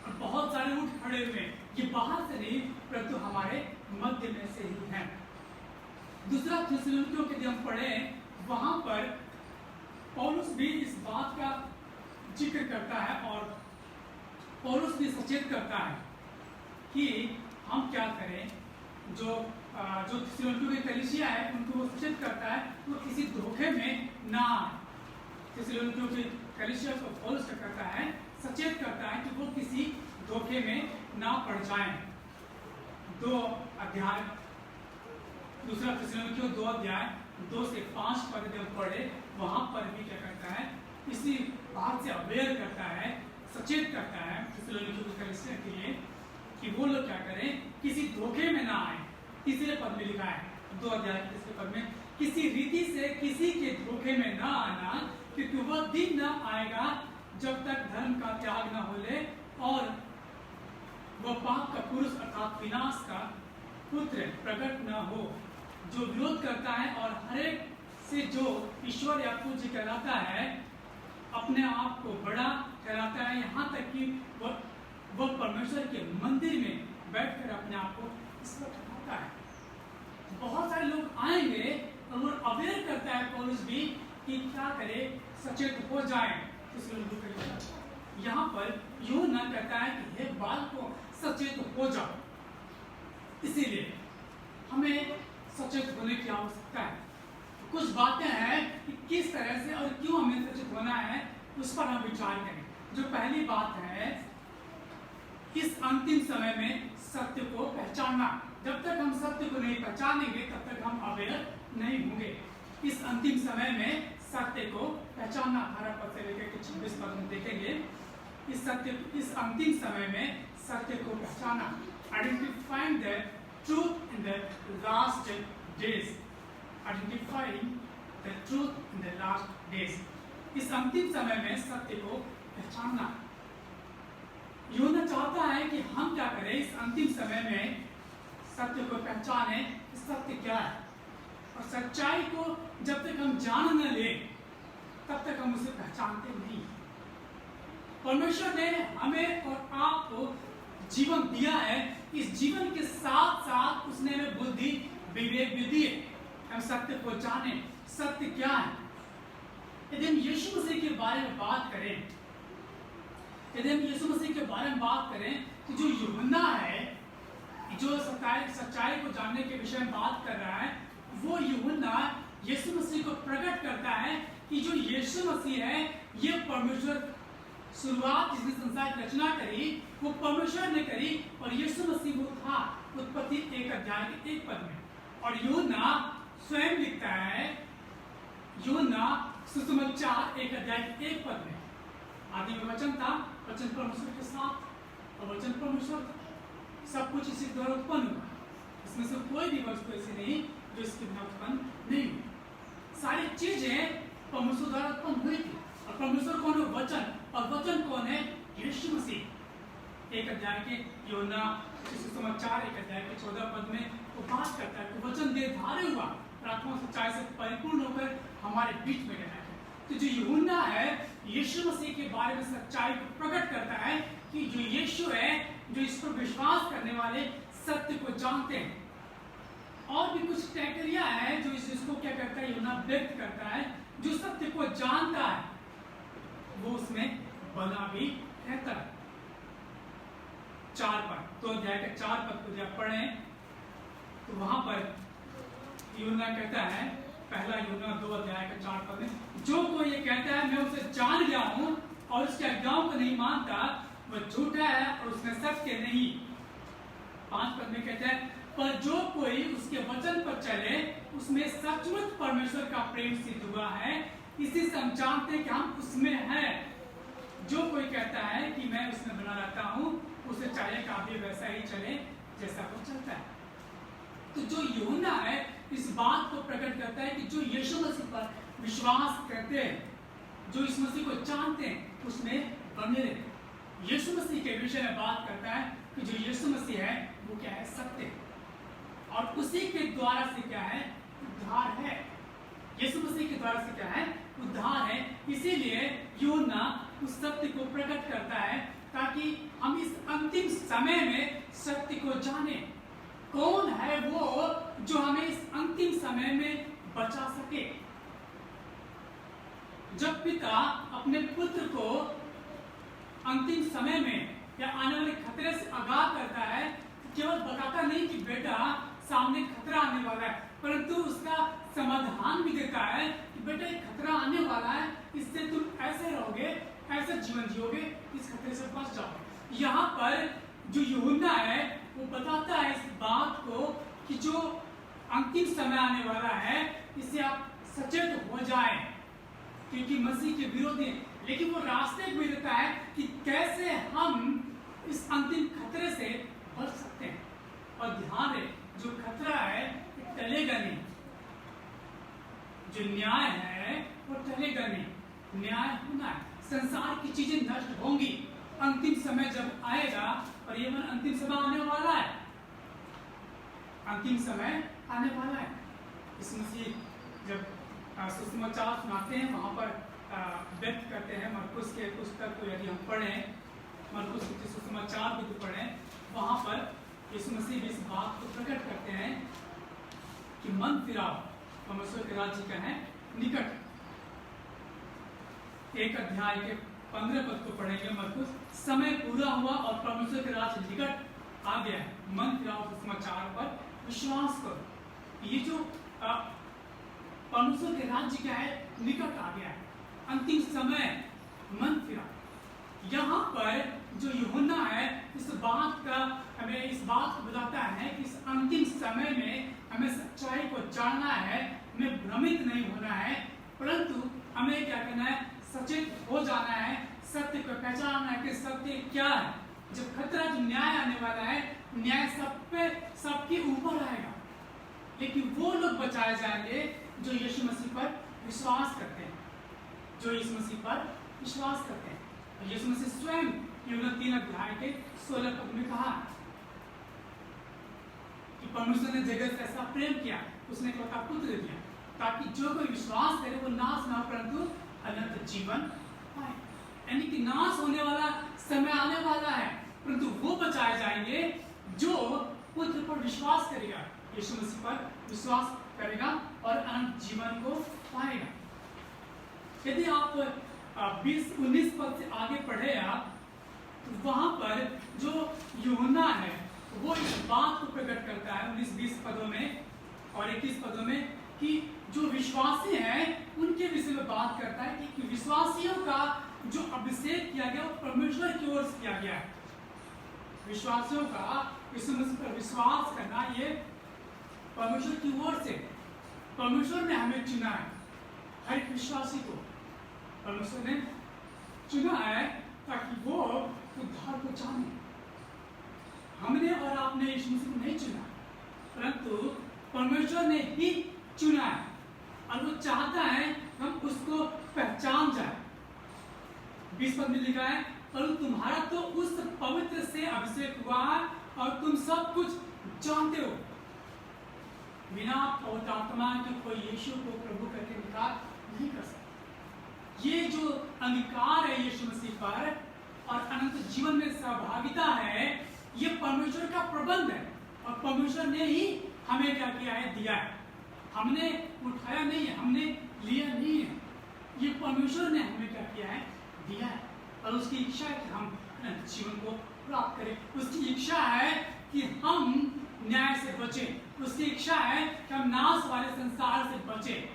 और बहुत सारे उठ खड़े हुए, ये बाहर से नहीं परंतु हमारे मध्य में से ही है। दूसरा थिस्सलुनीकियों के हम पढ़े, वहां पर पौलुस भी इस बात का जिक्र करता है और पौलुस भी सचेत करता है कि हम क्या करें। जो थिस्सलुनीकियों की कलीसिया है उनको वो सचेत करता है वो किसी धोखे में ना आए। थिस्सलुनीकियों की कलीसिया को पौलुस करता है, सचेत करता है कि वो किसी धोखे में ना पड़ जाएं। 2 अध्याय, दूसरा थिस्सलुनीकियों 2 अध्याय 2 से 5 पद जब पढ़े, वहां पर भी क्या करता है, इसी बात से अवेयर करता है, सचेत करता है थिस्सलुनीकियों की कलीसिया के लिए कि वो लोग क्या करें, किसी धोखे में ना आए। तीसरे पद में लिखा है 2 अध्याय के तीसरे पद में, किसी रीति से किसी के धोखे में ना आना, क्योंकि वह दिन ना आएगा जब तक धर्म का त्याग ना हो ले और वह पाप का पुरुष अर्थात विनाश का पुत्र प्रकट न हो, जो विरोध करता है और हरेक से जो ईश्वर या पूज्य कहलाता है अपने आप को बड़ा कहलाता है, यहाँ तक कि वह परमेश्वर के मंदिर में बैठकर अपने आप को ईश्वर कहलाता है। बहुत सारे लोग आएंगे और वो अवेयर करता है पौलुस भी कि क्या करे, सचेत हो जाए। यहाँ पर यूहन्ना कहता है कि हे बाल को सचेत हो जाओ। इसीलिए हमें सचेत होने की आवश्यकता है। कुछ बातें हैं कि किस तरह से और क्यों हमें सचेत होना है, उस पर हम विचार करें। जो पहली बात है, इस अंतिम समय में सत्य को पहचानना। जब तक हम सत्य को नहीं पहचानेंगे तब तक हम अवेयर नहीं होंगे। इस अंतिम समय में सत्य को पहचानना, 18 पद से लेकर 26 पद में देखेंगे। इस अंतिम समय में सत्य को पहचाना, identifying the truth in the last days, identifying the truth in the last days. इस अंतिम समय में सत्य को पहचानना। यूहन्ना चाहता है कि हम क्या करें, इस अंतिम समय में सत्य को पहचाने कि सत्य क्या है। और सच्चाई को जब तक हम जान न ले तब तक हम उसे पहचानते नहीं। परमेश्वर ने हमें और आपको जीवन दिया है, इस जीवन के साथ साथ उसने हमें बुद्धि विवेक भी दिए, हम सत्य को जाने। सत्य क्या है? यदि हम यीशु मसीह के बारे में बात करें, यदि हम यीशु मसीह के बारे में बात करें तो जो यूहन्ना है, जो सच्चाई को जानने के विषय में बात कर रहा है, वो यूहन्ना यीशु मसीह को प्रकट करता है कि जो यीशु मसीह है ये परमेश्वर, शुरुआत जिसने संसार की रचना करी वो परमेश्वर ने करी और यीशु मसीह वो था। उत्पत्ति 1 अध्याय के 1 पद में। और यूहन्ना स्वयं लिखता है, यूहन्ना सुसमाचार 1 अध्याय के 1 पद में, आदि में वचन था, वचन परमेश्वर के साथ और वचन परमेश्वर था, सब कुछ इसी द्वारा उत्पन्न हुआ, इसमें से कोई भी वस्तु ऐसी नहीं जो इसके बिना उत्पन्न नहीं हुई। सारी चीजें परमेश्वर एक अध्याय के यूहन्ना सुसमाचार 1 अध्याय के 14 पद में वो बात करता है कि वचन देहधारी हुआ और आत्मा सच्चाई से परिपूर्ण होकर हमारे बीच में रहता है। तो जो यूहन्ना है यीशु मसीह के बारे में सच्चाई को प्रकट करता है कि जो यीशु है, जो इस पर विश्वास करने वाले सत्य को जानते हैं। और भी कुछ क्राइटेरिया है जो इसको क्या करता है, यूहन्ना व्यक्त करता है। जो सत्य को जानता है वो उसमें बना भी रहता है। 4 पद, तो अध्याय के 4 पद को जब पढ़ें तो वहां पर यूहन्ना कहता है, पहला यूहन्ना 2 अध्याय के 4 पद में, जो कोई ये कहता है मैं उसे जान गया हूं और उसके आज्ञाओं को नहीं मानता वह झूठा है और उसमें सत्य नहीं। 5 पद में कहता है, पर जो कोई उसके वचन पर चले उसमें सचमुच परमेश्वर का प्रेम सिद्ध हुआ है, इसी से हम जानते हैं कि हम उसमें हैं। जो कोई कहता है कि मैं उसमें बना रहता हूं, उसे चाहिए कि आप भी वैसा ही चले जैसा वो चलता है। तो जो यूहन्ना है इस बात को प्रकट करता है कि जो यीशु मसीह पर विश्वास करते हैं, जो इस मसीह को जानते हैं, उसमें बने रहते। यीशु मसीह के विषय में बात करता है कि जो यीशु मसीह है वो क्या है, सत्य, और उसी के द्वारा से क्या है, उद्धार है। यीशु मसीह के द्वारा से क्या है, उद्धार है। इसीलिए यूहन्ना उस सत्य को प्रकट करता है ताकि हम इस अंतिम समय में सत्य को जाने। कौन है वो जो हमें इस अंतिम समय में बचा सके। जब पिता अपने पुत्र को अंतिम समय में या आने वाले खतरे से आगाह करता है, केवल बताता नहीं कि बेटा सामने खतरा आने वाला है, परंतु उसका समाधान भी देता है कि बेटा एक खतरा आने वाला है, इससे तुम ऐसे रहोगे, ऐसे जीवन जियोगे, इस खतरे से बच जाओगे। यहाँ पर जो यूहन्ना है वो बताता है इस बात को कि जो अंतिम समय आने वाला है इससे आप सचेत हो जाएं, क्योंकि मसीह के विरोधी हैं। लेकिन वो रास्ते भी देता है कि कैसे हम इस अंतिम खतरे से बच सकते हैं। और ध्यान रहे, जो खतरा है टलेगा नहीं, जो न्याय है वो टलेगा नहीं, न्याय होना है। संसार की चीजें नष्ट होंगी, अंतिम समय जब आएगा, और ये अंतिम समय आने वाला है, अंतिम समय आने वाला है। इस मसीह जब सुसमाचार सुनाते हैं वहां पर व्यक्त करते हैं, मरकुस के पुस्तक को यदि हम पढ़ें, मरकुस के सुसमाचार भी तो पढ़ें, वहां पर यीशु मसीह भी इस बात को प्रकट करते हैं कि मन फिराओ, परमेश्वर के राज्य का है निकट। 1 अध्याय के 15 पद को पढ़ेंगे मरकुस, समय पूरा हुआ और परमेश्वर के राज्य निकट आ गया है, मन फिराओ सुसमाचार पर विश्वास करो। ये जो परमेश्वर के राज्य क्या है, निकट आ गया है, अंतिम समय, मन फिरा। यहाँ पर जो यूहन्ना है इस बात का हमें इस बात को बताता है कि इस अंतिम समय में हमें सच्चाई को जानना है, हमें भ्रमित नहीं होना है, परंतु हमें क्या करना है, सचेत हो जाना है, सत्य को पहचानना है कि सत्य क्या है। जब खतरा जो न्याय आने वाला है, न्याय सब पे सबके ऊपर आएगा, लेकिन वो लोग बचाए जाएंगे जो यीशु मसीह पर विश्वास करते हैं, जो यीशु मसीह पर विश्वास करते हैं। और यीशु मसीह स्वयं यूहन्ना 3 अध्याय के 16 पद में कहा कि परमेश्वर ने जगत से ऐसा प्रेम किया, उसने अपना पुत्र दिया, ताकि जो कोई विश्वास करे वो नाश ना परंतु अनंत जीवन पाए। यानी कि नाश होने वाला समय आने वाला है, परंतु वो बचाए जाएंगे जो पुत्र पर विश्वास करेगा, यीशु मसीह पर विश्वास करेगा और अनंत जीवन को पाएगा। यदि आप 20-19 पद से आगे पढ़े आप, तो वहां पर जो यूहन्ना है वो इस बात को प्रकट करता है 19-20 पदों में और 21 पदों में कि जो विश्वासी हैं उनके विषय में बात करता है कि विश्वासियों का जो अभिषेक किया गया वो परमेश्वर की ओर से किया गया है। विश्वासियों का यीशु मसीह पर विश्वास करना ये परमेश्वर की ओर से, परमेश्वर ने हमें चुना है, हर एक विश्वासी को परमेश्वर ने चुना है ताकि वो उद्धार को जाने। हमने और आपने यीशु मसीह को नहीं चुना, परंतु परमेश्वर ने ही चुना है और वो चाहता है हम उसको पहचान जाए। 20 पद में लिखा है और तुम्हारा तो उस पवित्र से अभिषेक हुआ और तुम सब कुछ जानते हो। बिना पवित्र आत्मा के कोई यीशु को प्रभु करके इनकार नहीं कर सकता। ये जो अंगीकार है यीशु मसीह पर और अनंत जीवन में सहभागिता है, ये परमेश्वर का प्रबंध है और परमेश्वर ने ही हमें क्या किया है, दिया है। हमने उठाया नहीं है, हमने लिया नहीं है, ये परमेश्वर ने हमें क्या किया है, दिया है। और उसकी इच्छा है कि हम अनंत जीवन को प्राप्त करें। उसकी इच्छा है कि हम न्याय से बचें। उसकी इच्छा है कि हम नाश वाले संसार से बचें,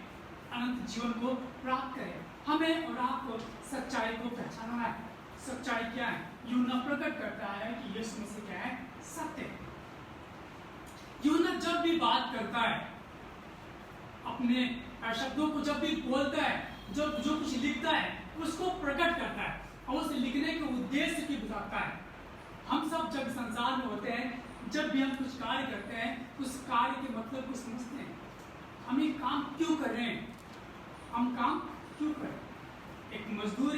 अनंत जीवन को प्राप्त करें। हमें और आपको सच्चाई को पहचानना है। सच्चाई क्या है? यूहन्ना प्रकट करता है कि यीशु मसीह क्या है, सत्य है। यूहन्ना जब भी बात करता है, अपने शब्दों को जब भी बोलता है, जो कुछ लिखता है उसको प्रकट करता है और उस लिखने के उद्देश्य की बताता है। हम सब जब संसार में होते हैं, जब भी हम कुछ कार्य करते हैं, उस कार्य के मतलब को समझते हैं। हम ये काम क्यों कर रहे हैं, हम काम क्यों कर रहे हैं। एक मजदूर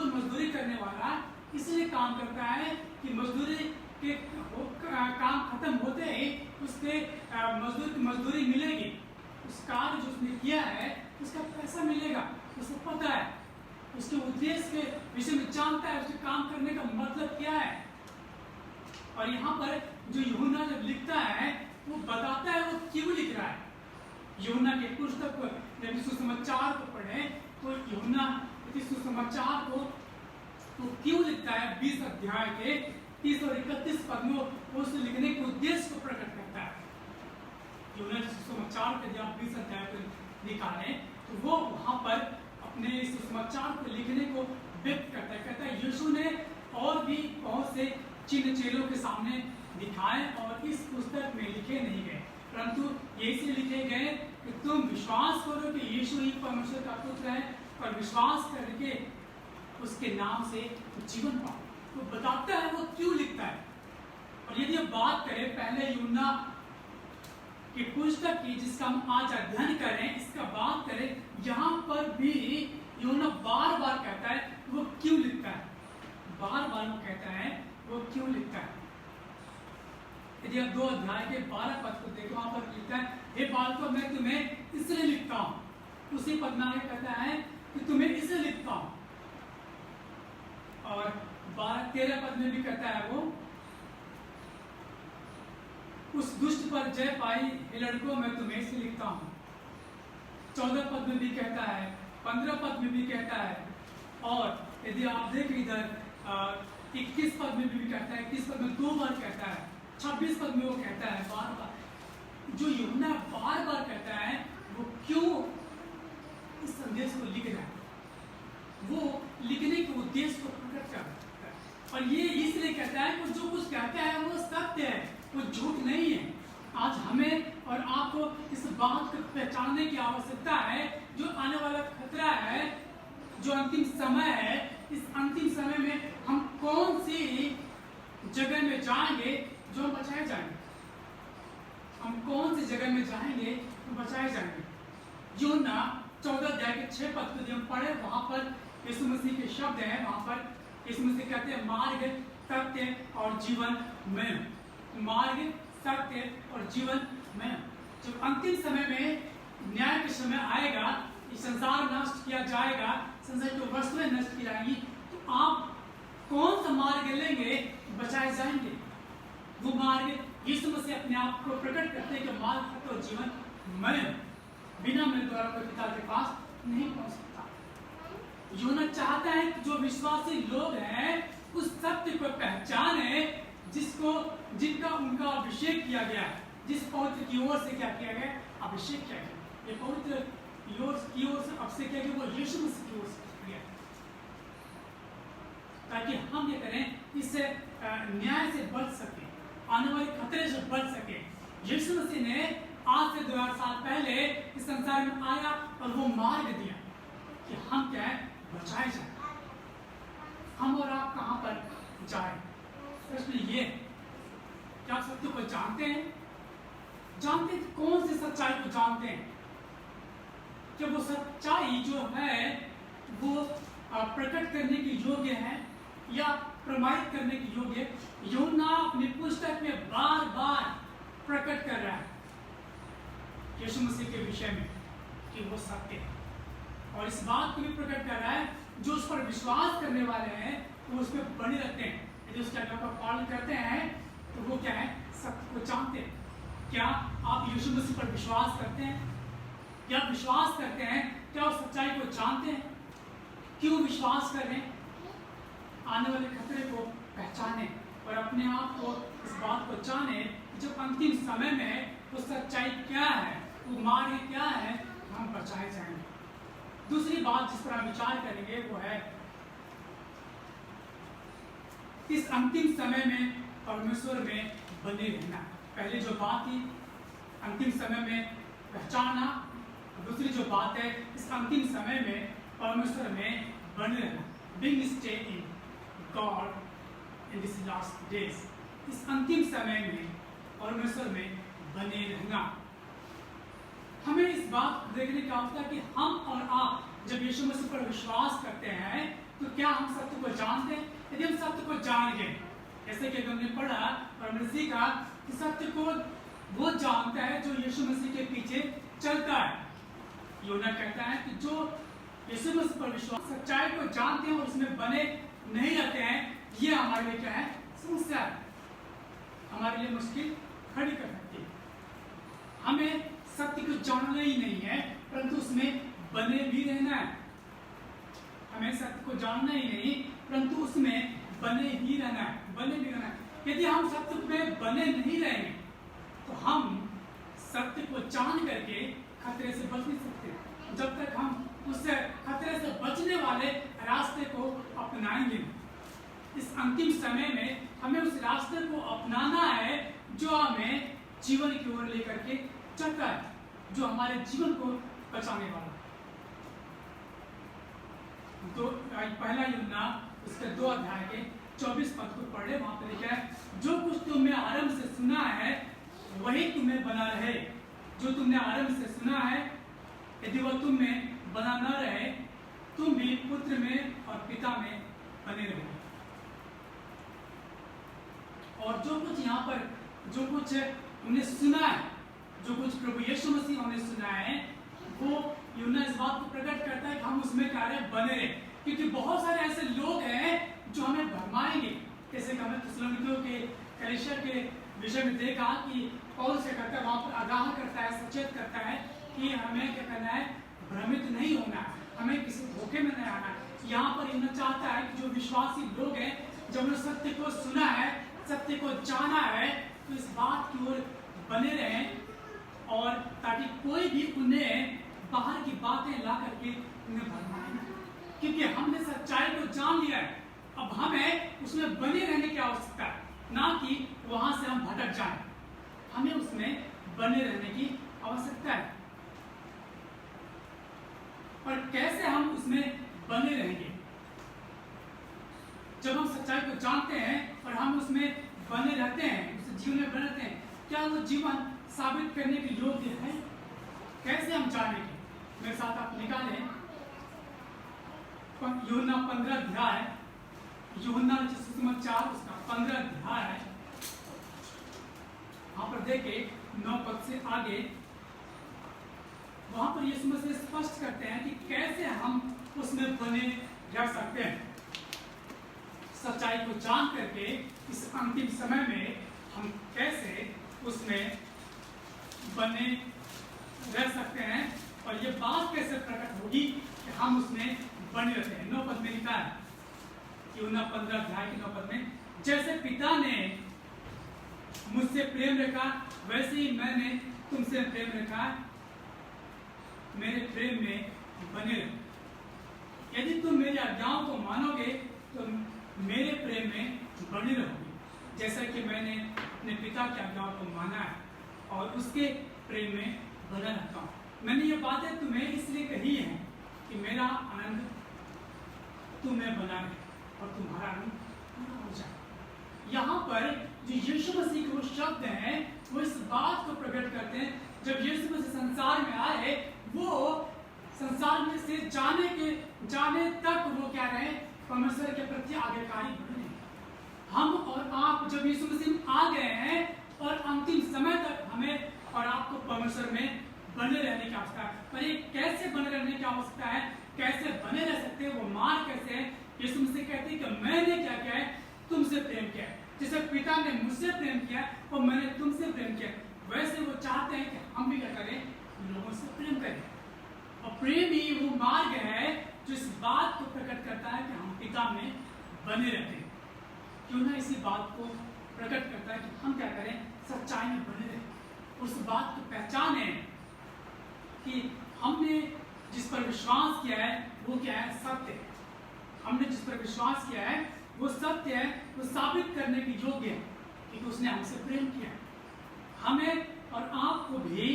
मजदूरी करने वाला इसलिए काम करता है कि मजदूरी के काम खत्म होते ही उसके मजदूर की मजदूरी मिलेगी। उस कार्य जो उसने किया है उसका पैसा मिलेगा, उसे पता है, उसके उद्देश्य के विषय में जानता है, उसके काम करने का मतलब क्या है। और यहाँ पर जो यूहन्ना जब लिखता है वो बताता है वो क्यों लिख रहा है। यूहन्ना के पुस्तक को जब सुसमाचार को पढ़े तो यूहन्ना सुसमाचार को तो क्यों लिखता है, 20 अध्याय के 30 और 31 पद में उस लिखने के उद्देश्य को प्रकट करता है। यूहन्ना सुसमाचार के जब 20 अध्याय को निकाले तो वो वहां पर अपने सुसमाचार को लिखने को व्यक्त करता है। कहता है यीशु ने और भी बहुत से चिन्ह चेलों के सामने दिखाए और इस पुस्तक में लिखे नहीं गए, परंतु ये इसलिए लिखे गए कि तुम विश्वास करो कि यीशु ही परमेश्वर का पुत्र है और विश्वास करके उसके नाम से जीवन पाओ। तो बताता है वो क्यों लिखता है। और यदि हम बात करें पहले यूहन्ना की पुस्तक की जिसका हम आज अध्ययन करें, इसका बात करें, यहाँ पर भी यूहन्ना बार बार कहता है वो क्यों लिखता है, बार बार वो कहता है वो क्यों लिखता है। यदि आप 2 अध्याय के 12 पद को देखो, वहां पर लिखता है हे बालकों मैं तुम्हें इसलिए लिखता हूं। उसी पद में आगे कहता है कि तुम्हें इसलिए लिखता हूं। और 13 पद में भी कहता है वो उस दुष्ट पर जय पाई हे लड़कों मैं तुम्हें इसलिए लिखता हूं। 14 पद में भी कहता है, 15 पद में भी कहता है। और यदि आप देखें इधर 21 पद में भी कहता है, 21 पद में 2 बार कहता है, 26 पद में वो कहता है बार बार। जो यूहन्ना बार बार कहता है वो क्यों इस संदेश को लिख रहा है, वो लिखने के उद्देश्य को प्रकट करता है। और ये इसलिए कहता है कि जो कुछ कहता है वो सत्य है, वो झूठ नहीं है। आज हमें और आपको इस बात को पहचानने की आवश्यकता है जो आने वाला खतरा है, जो अंतिम समय है। इस अंतिम समय में हम कौन सी जगह में जाएंगे जो हम बचाए जाएंगे, हम कौन सी जगह में जाएंगे तो बचाए जाएंगे। यूहन्ना 14 अध्याय के 6 पद को हम पढ़े, वहां पर यीशु मसीह के शब्द हैं। वहां पर यीशु मसीह कहते हैं मार्ग सत्य और जीवन मैं हूं, मार्ग सत्य और जीवन मैं हूं। जब अंतिम समय में न्याय के समय आएगा, ये संसार नष्ट किया जाएगा, संसार की वस्तुएं नष्ट की जाएंगी, तो आप कौन सा मार्ग लेंगे बचाए जाएंगे। वो मार्ग यीशु मसीह अपने आप को प्रकट करते हैं कि मार्ग सत्य और जीवन मैं हूं, बिना मेरे द्वारा कोई पिता के पास नहीं पहुंच सकता। यूहन्ना चाहता है कि जो विश्वासी लोग हैं उस सत्य को पहचाने जिनका उनका अभिषेक किया गया है, जिस पवित्र की ओर से क्या किया गया, अभिषेक किया गया। ये पवित्र की ओर से अभिषेक किया गया वो यीशु मसीह की ओर से किया, ताकि हम ये करें इससे न्याय से बच सके, आने वाले खतरे से बच सके। यीशु मसीह ने आज से 2000 साल पहले इस संसार में आया और वो मार्ग दिया कि हम क्या है, बचाए जाए। हम और आप कहां पर जाए, प्रश्न ये, क्या सत्य को जानते हैं? जानते हैं कौन सी सच्चाई को जानते हैं? कि वो सच्चाई जो है वो प्रकट करने के योग्य है या प्रमाणित करने के योग्य यूहन्ना अपनी पुस्तक में बार बार प्रकट कर रहा है यीशु मसीह के विषय में कि वो सत्य है, और इस बात को भी प्रकट कर रहा है जो उस पर विश्वास करने वाले हैं वो उस पर बने रहते हैं, यदि उसके आज्ञा का पालन करते हैं तो वो क्या है, सत्य को जानते हैं। क्या आप यीशु मसीह पर विश्वास करते हैं? क्या विश्वास करते हैं? क्या उस सच्चाई को जानते हैं? क्यों विश्वास कर रहे हैं? आने वाले खतरे को पहचाने और अपने आप को इस बात को जाने जो अंतिम समय में वो सच्चाई क्या है, वो मार्ग क्या है, हम बचाए जाएंगे। दूसरी बात जिस पर हम विचार करेंगे वो है इस अंतिम समय में परमेश्वर में बने रहना। पहले जो बात थी अंतिम समय में पहचानना, दूसरी जो बात है इस अंतिम समय में परमेश्वर में बने रहना, being stay in God in this last days। इस अंतिम समय में परमेश्वर में बने रहना। हमें इस बात देखने की आवश्यकता है कि हम और आप जब यीशु मसीह पर विश्वास करते हैं तो क्या हम सत्य को जानते हैं? यदि हम सत्य को जान गए, जैसे कि हमने पढ़ा और हमने सीखा कि सत्य को वो जानता है जो यीशु मसीह के पीछे चलता है। यूहन्ना कहता है कि जो यीशु मसीह पर विश्वास सच्चाई को जानते हैं और उसमें बने नहीं रहते हैं, ये हमारे लिए क्या है, समस्या है, हमारे लिए मुश्किल खड़ी कर सकती है। हमें सत्य को जानना ही नहीं है परंतु उसमें बने भी रहना है। हमें सत्य को जानना ही नहीं परंतु उसमें बने ही रहना है, बने भी रहना है। यदि हम सत्य में बने नहीं रहेंगे तो हम सत्य को जान करके खतरे से बच नहीं सकते। जब तक हम उससे खतरे से बचने वाले रास्ते को अपनाएंगे, इस अंतिम समय में हमें उस रास्ते को अपनाना है जो हमें जीवन की ओर लेकर के चलता है, जो हमारे जीवन को बचाने वाला है। तो पहला यूहन्ना उसके 2 अध्याय के 24 पद को पढ़े, वहां पर लिखा है, जो कुछ तुमने आरंभ से सुना है वही तुम्हें बना रहे। जो तुमने आरंभ से सुना है यदि वह तुम में बना न रहे, तुम भी पुत्र में और पिता में बने रहो। और जो कुछ यहाँ पर जो कुछ हमने सुना है, जो कुछ प्रभु यीशु मसीह हमने सुना है, वो यूहन्ना इस बात को प्रकट करता है कि हम उसमें कार्य बने रहे, क्योंकि बहुत सारे ऐसे लोग हैं जो हमें भरमाएंगे। जैसे कि हमें थिस्सलुनीकियों के कलीसिया के विषय में देखा कि पौलुस क्या करता है, वहां पर आगाह करता है, सचेत करता है कि हमें क्या करना है, भ्रमित नहीं होना है, हमें किसी धोखे में नहीं आना है। यहाँ पर यूहन्ना चाहता है कि जो विश्वासी लोग हैं, जब उन्होंने सत्य को सुना है, सत्य को जाना है, तो इस बात की ओर बने रहें और ताकि कोई भी उन्हें बाहर की बातें ला करके उन्हें भरमाए ना, क्योंकि हमने सच्चाई को जान लिया है। अब हमें उसमें बने रहने की आवश्यकता है, ना कि वहां से हम भटक जाएं। हमें उसमें बने रहने की आवश्यकता है। और कैसे हम उसमें बने रहेंगे? जब हम सच्चाई को जानते हैं और हम उसमें बने रहते हैं, उस जीवन में बने रहते हैं, क्या वो जीवन साबित करने के योग्य है? कैसे हम जानेंगे? मेरे साथ आप निकालें यूहन्ना 15 अध्याय, यूहन्ना सुसमाचार 4 उसका 15 अध्याय है, वहां पर देखे 9 पद से आगे, वहां पर यीशु मसीह स्पष्ट करते हैं कि कैसे हम उसमें बने रह सकते हैं। सच्चाई को जान करके इस अंतिम समय में हम कैसे उसमें बने रह सकते हैं और ये बात कैसे प्रकट होगी कि हम उसमें बने रहते हैं। 9 पद में लिखा है, यूहन्ना 15 अध्याय के 9 पद में, जैसे पिता ने मुझसे प्रेम रखा वैसे ही मैंने तुमसे प्रेम रखा, मेरे प्रेम में बने रहो। यदि तुम मेरी आज्ञाओं को मानोगे तो मेरे प्रेम में बने रहोगे, जैसा कि मैंने अपने पिता की आज्ञाओं को माना है और उसके प्रेम में बना रहता हूँ। मैंने ये बातें तुम्हें इसलिए कही है कि मेरा आनंद तुम्हें बना रहे और तुम्हारा आनंद पूरा हो जाए। यहाँ पर जो यीशु मसीह के वो शब्द हैं वो इस बात को प्रकट करते हैं, जब यीशु मसीह संसार में आए वो संसार में से जाने तक वो क्या रहे, परमेश्वर के प्रति आज्ञाकारी बने। हम और आप जब यीशु मसीह में आ गए हैं और अंतिम समय तक हमें और आपको परमेश्वर में बने रहने की आवश्यकता है। पर ये कैसे बने रहने की आवश्यकता है, कैसे बने रह सकते हैं, वो मार्ग कैसे है? यीशु मसीह कहते हैं कि मैंने क्या किया है, तुमसे प्रेम किया है। जैसे पिता ने मुझसे प्रेम किया और मैंने तुमसे प्रेम किया, वैसे वो चाहते हैं कि हम भी क्या करें, लोगों से प्रेम करें। और प्रेम ही वो मार्ग है जो इस बात को प्रकट करता है कि हम पिता में बने रहते हैं। क्यों ना इसी बात को प्रकट करता है कि हम क्या करें, सच्चाई में बने रहें, उस बात को पहचाने कि हमने जिस पर विश्वास किया है वो क्या है, सत्य है। हमने जिस पर विश्वास किया है वो सत्य है, वो साबित करने की योग्य है कि उसने हमसे प्रेम किया है। हमें और आपको भी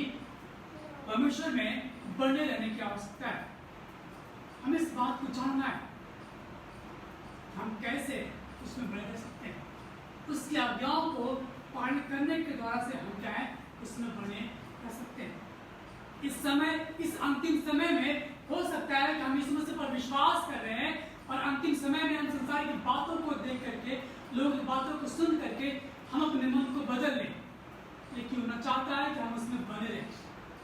परमेश्वर में बने रहने की आवश्यकता है। हमें इस बात को जानना है हम कैसे उसमें बने रह सकते हैं। उसकी आज्ञाओं को पालन करने के द्वारा से हम क्या है, उसमें बने रह सकते हैं। इस समय, इस अंतिम समय में हो सकता है कि हम यीशु मसीह पर विश्वास कर रहे हैं और अंतिम समय में हम संसार की बातों को देख करके, लोगों की बातों को सुन करके हम अपने मन को बदल लें। लेकिन होना चाहता है कि हम उसमें बने रहें।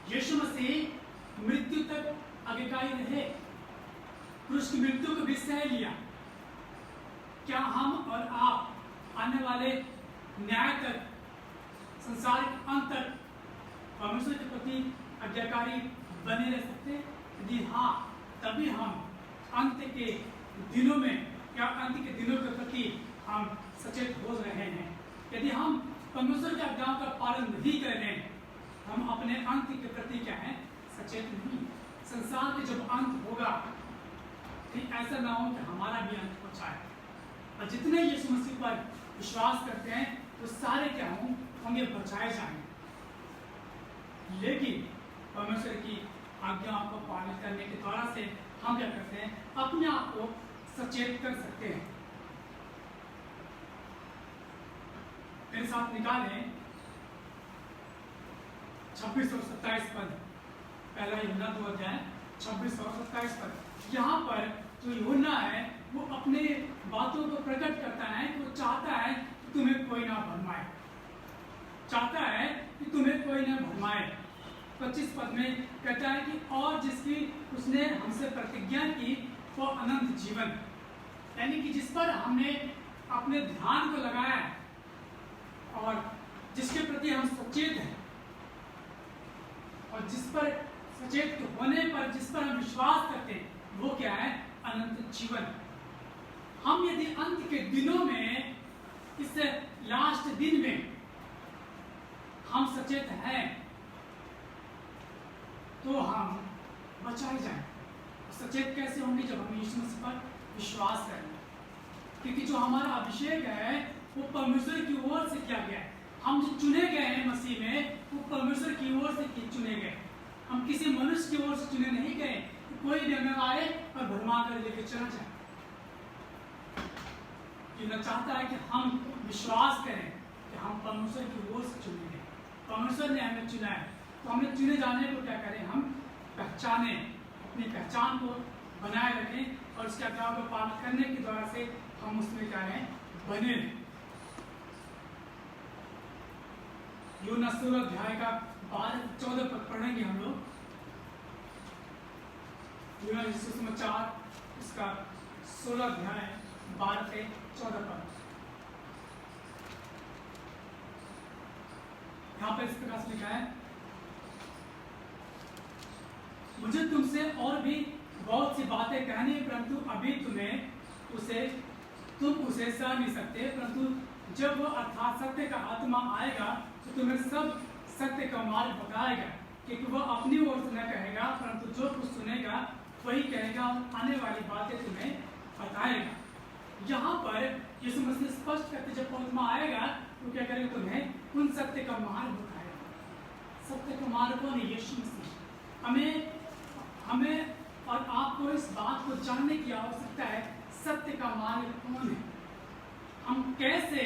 यीशु मसीह मृत्यु तक आज्ञाकारी रहे, क्रूस की मृत्यु को भी सह लिया। क्या हम और आप आने वाले न्याय तक, संसार के अंत तक परमेश्वर के प्रति आज्ञाकारी बने रह सकते हैं? यदि हाँ, तभी हम अंत के दिनों में या अंत के दिनों के प्रति हम सचेत हो रहे हैं। यदि हम परमेश्वर के आज्ञाओं का पालन नहीं कर रहे हैं, हम अपने अंत के प्रति क्या है, सचेत नहीं। संसार के जब अंत होगा, ठीक ऐसा ना हो कि हमारा भी अंत हो जाए। और जितने यीशु मसीह पर विश्वास करते हैं वो सारे क्या होंगे, बचाए जाएंगे। लेकिन परमेश्वर की आज्ञाओं को पालन करने के द्वारा से हम क्या करते हैं, अपने आप को सचेत कर सकते हैं। मेरे साथ निकालें 26 और 27 पद, पहला यूहन्ना 2 अध्याय 26 और 27 पद। यहाँ पर जो यूहन्ना है वो अपने बातों को प्रकट करता है कि वो चाहता है कि तुम्हें कोई ना भरमाए, चाहता है कि तुम्हें कोई ना भरमाए। 25 पद में कहता है कि और जिसकी उसने हमसे प्रतिज्ञा की वो अनंत जीवन, यानी कि जिस पर हमने अपने ध्यान को लगाया है और जिसके प्रति हम सचेत हैं और जिस पर सचेत होने पर जिस पर हम विश्वास करते हैं वो क्या है, अनंत जीवन। हम यदि अंत के दिनों में, इस लास्ट दिन में हम सचेत हैं तो हम बचाए जाएं। सचेत कैसे होंगे, जब हम यीशु मसीह पर विश्वास करेंगे। क्योंकि जो हमारा अभिषेक है वो परमेश्वर की ओर से किया गया है। हम जो चुने गए हैं मसीह में वो परमेश्वर की ओर से चुने गए। हम किसी मनुष्य की ओर से चुने नहीं गए, कोई भी हमें आए और भरमा कर लेके चला जाए। ये चाहता है कि हम विश्वास करें कि हम परमेश्वर की ओर से चुने गए, परमेश्वर ने हमें चुना है। तो हमें चुने जाने को क्या करें, हम पहचाने, अपनी पहचान को बनाए रखें और उसके आज्ञाओं को पालन करने के द्वारा से हम उसमें क्या है, बने रहें। यूहन्ना 16 अध्याय का 12-14 पद पढ़ेंगे हम लोग। यूहन्ना सुसमाचार इसका 16 अध्याय 12-14 पद। यहाँ पर इस प्रकार से लिखा है, मुझे तुमसे और भी बहुत सी बातें कहनी है, परंतु अभी तुम उसे सह नहीं सकते। परंतु जब वो अर्थात सत्य का आत्मा आएगा तो तुम्हें सब सत्य का मार्ग बताएगा, क्योंकि वो अपनी ओर से न कहेगा, परंतु जो कुछ सुनेगा वही कहेगा और आने वाली बातें तुम्हें बताएगा। यहाँ पर यीशु मसीह स्पष्ट करते जब आत्मा आएगा तो क्या करेगा, तुम्हें उन सत्य का मार्ग बताएगा। सत्य का मार्ग कौन है? यीशु मसीह। हमें और आपको इस बात को जानने की आवश्यकता है, सत्य का मार्ग कौन है। हम कैसे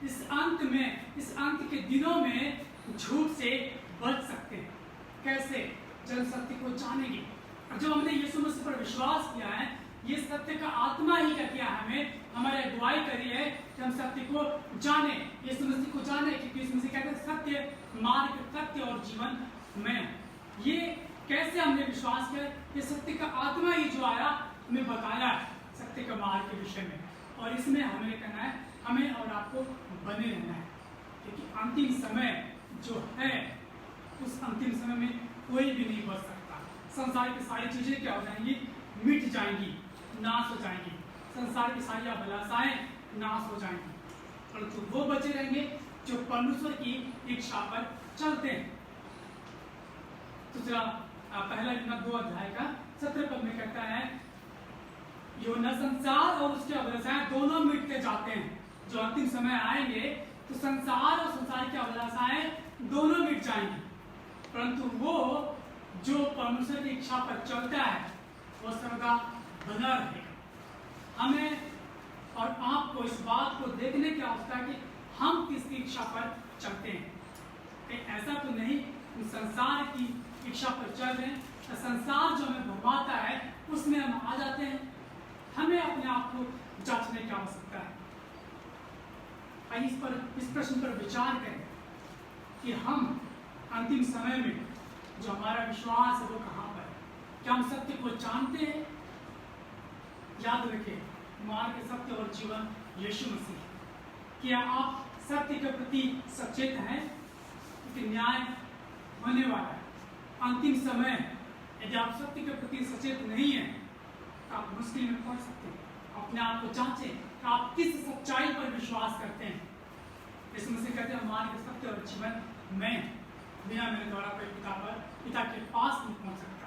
इस अंत में, इस अंत के दिनों में झूठ से बच सकते हैं, कैसे जन सत्य को जानेंगे। और जब हमने यीशु मसीह पर विश्वास किया है ये सत्य का आत्मा ही क्या किया हमें, हमारी अगुवाई करी है कि हम सत्य को जाने, यीशु मसीह को जाने, क्योंकि यीशु मसीह कहते हैं सत्य मार्ग, सत्य और जीवन मैं। ये कैसे हमने विश्वास किया? ये सत्य का आत्मा ही जो आया हमें बताया है सत्य का मार्ग के विषय में, और इसमें हमें करना है, हमें और आपको बने रहना है, क्योंकि अंतिम समय जो है उस अंतिम समय में कोई भी नहीं बच सकता। संसार की सारी चीजें क्या हो जाएंगी, मिट जाएंगी, नाश हो जाएंगी, संसार की सारी अभिलाषाएं नाश हो जाएंगी, परंतु वो बचे रहेंगे जो परमेश्वर की इच्छा पर चलते हैं। दूसरा पहला यूहन्ना 2 अध्याय का 17 पद में कहता है, यूहन्ना संसार और उसके अभिलाषाएं दोनों मिटते जाते हैं। जो अंतिम समय आएंगे तो संसार और संसार की अभिलाषाएं दोनों मिट जाएंगी, परंतु वो जो परमेश्वर की इच्छा पर चलता है वो सर्वदा बना रहेगा। हमें और आपको इस बात को देखने की आवश्यकता है कि हम किसकी इच्छा पर चलते हैं। ऐसा तो नहीं संसार की इच्छा पर चल रहे हैं, संसार जो हमें भरमाता है उसमें हम आ जाते हैं। हमें अपने आप को जांचने की आवश्यकता है। आइए इस प्रश्न पर विचार करें कि हम अंतिम समय में जो हमारा विश्वास है वो कहाँ पर है? क्या हम सत्य को जानते हैं? याद रखें, मार्ग, सत्य और जीवन यीशु मसीह। क्या आप सत्य के प्रति सचेत हैं? क्योंकि न्याय होने वाला है, अंतिम समय। यदि आप सत्य के प्रति सचेत नहीं हैं तो आप मुश्किल में पड़ सकते हैं। अपने आप को जांचें कि आप किस सच्चाई पर विश्वास करते हैं। यीशु मसीह कहते हैं, मार्ग, सत्य और जीवन मैं, बिना मेरे द्वारा कोई पिता के पास नहीं पहुंच सकता।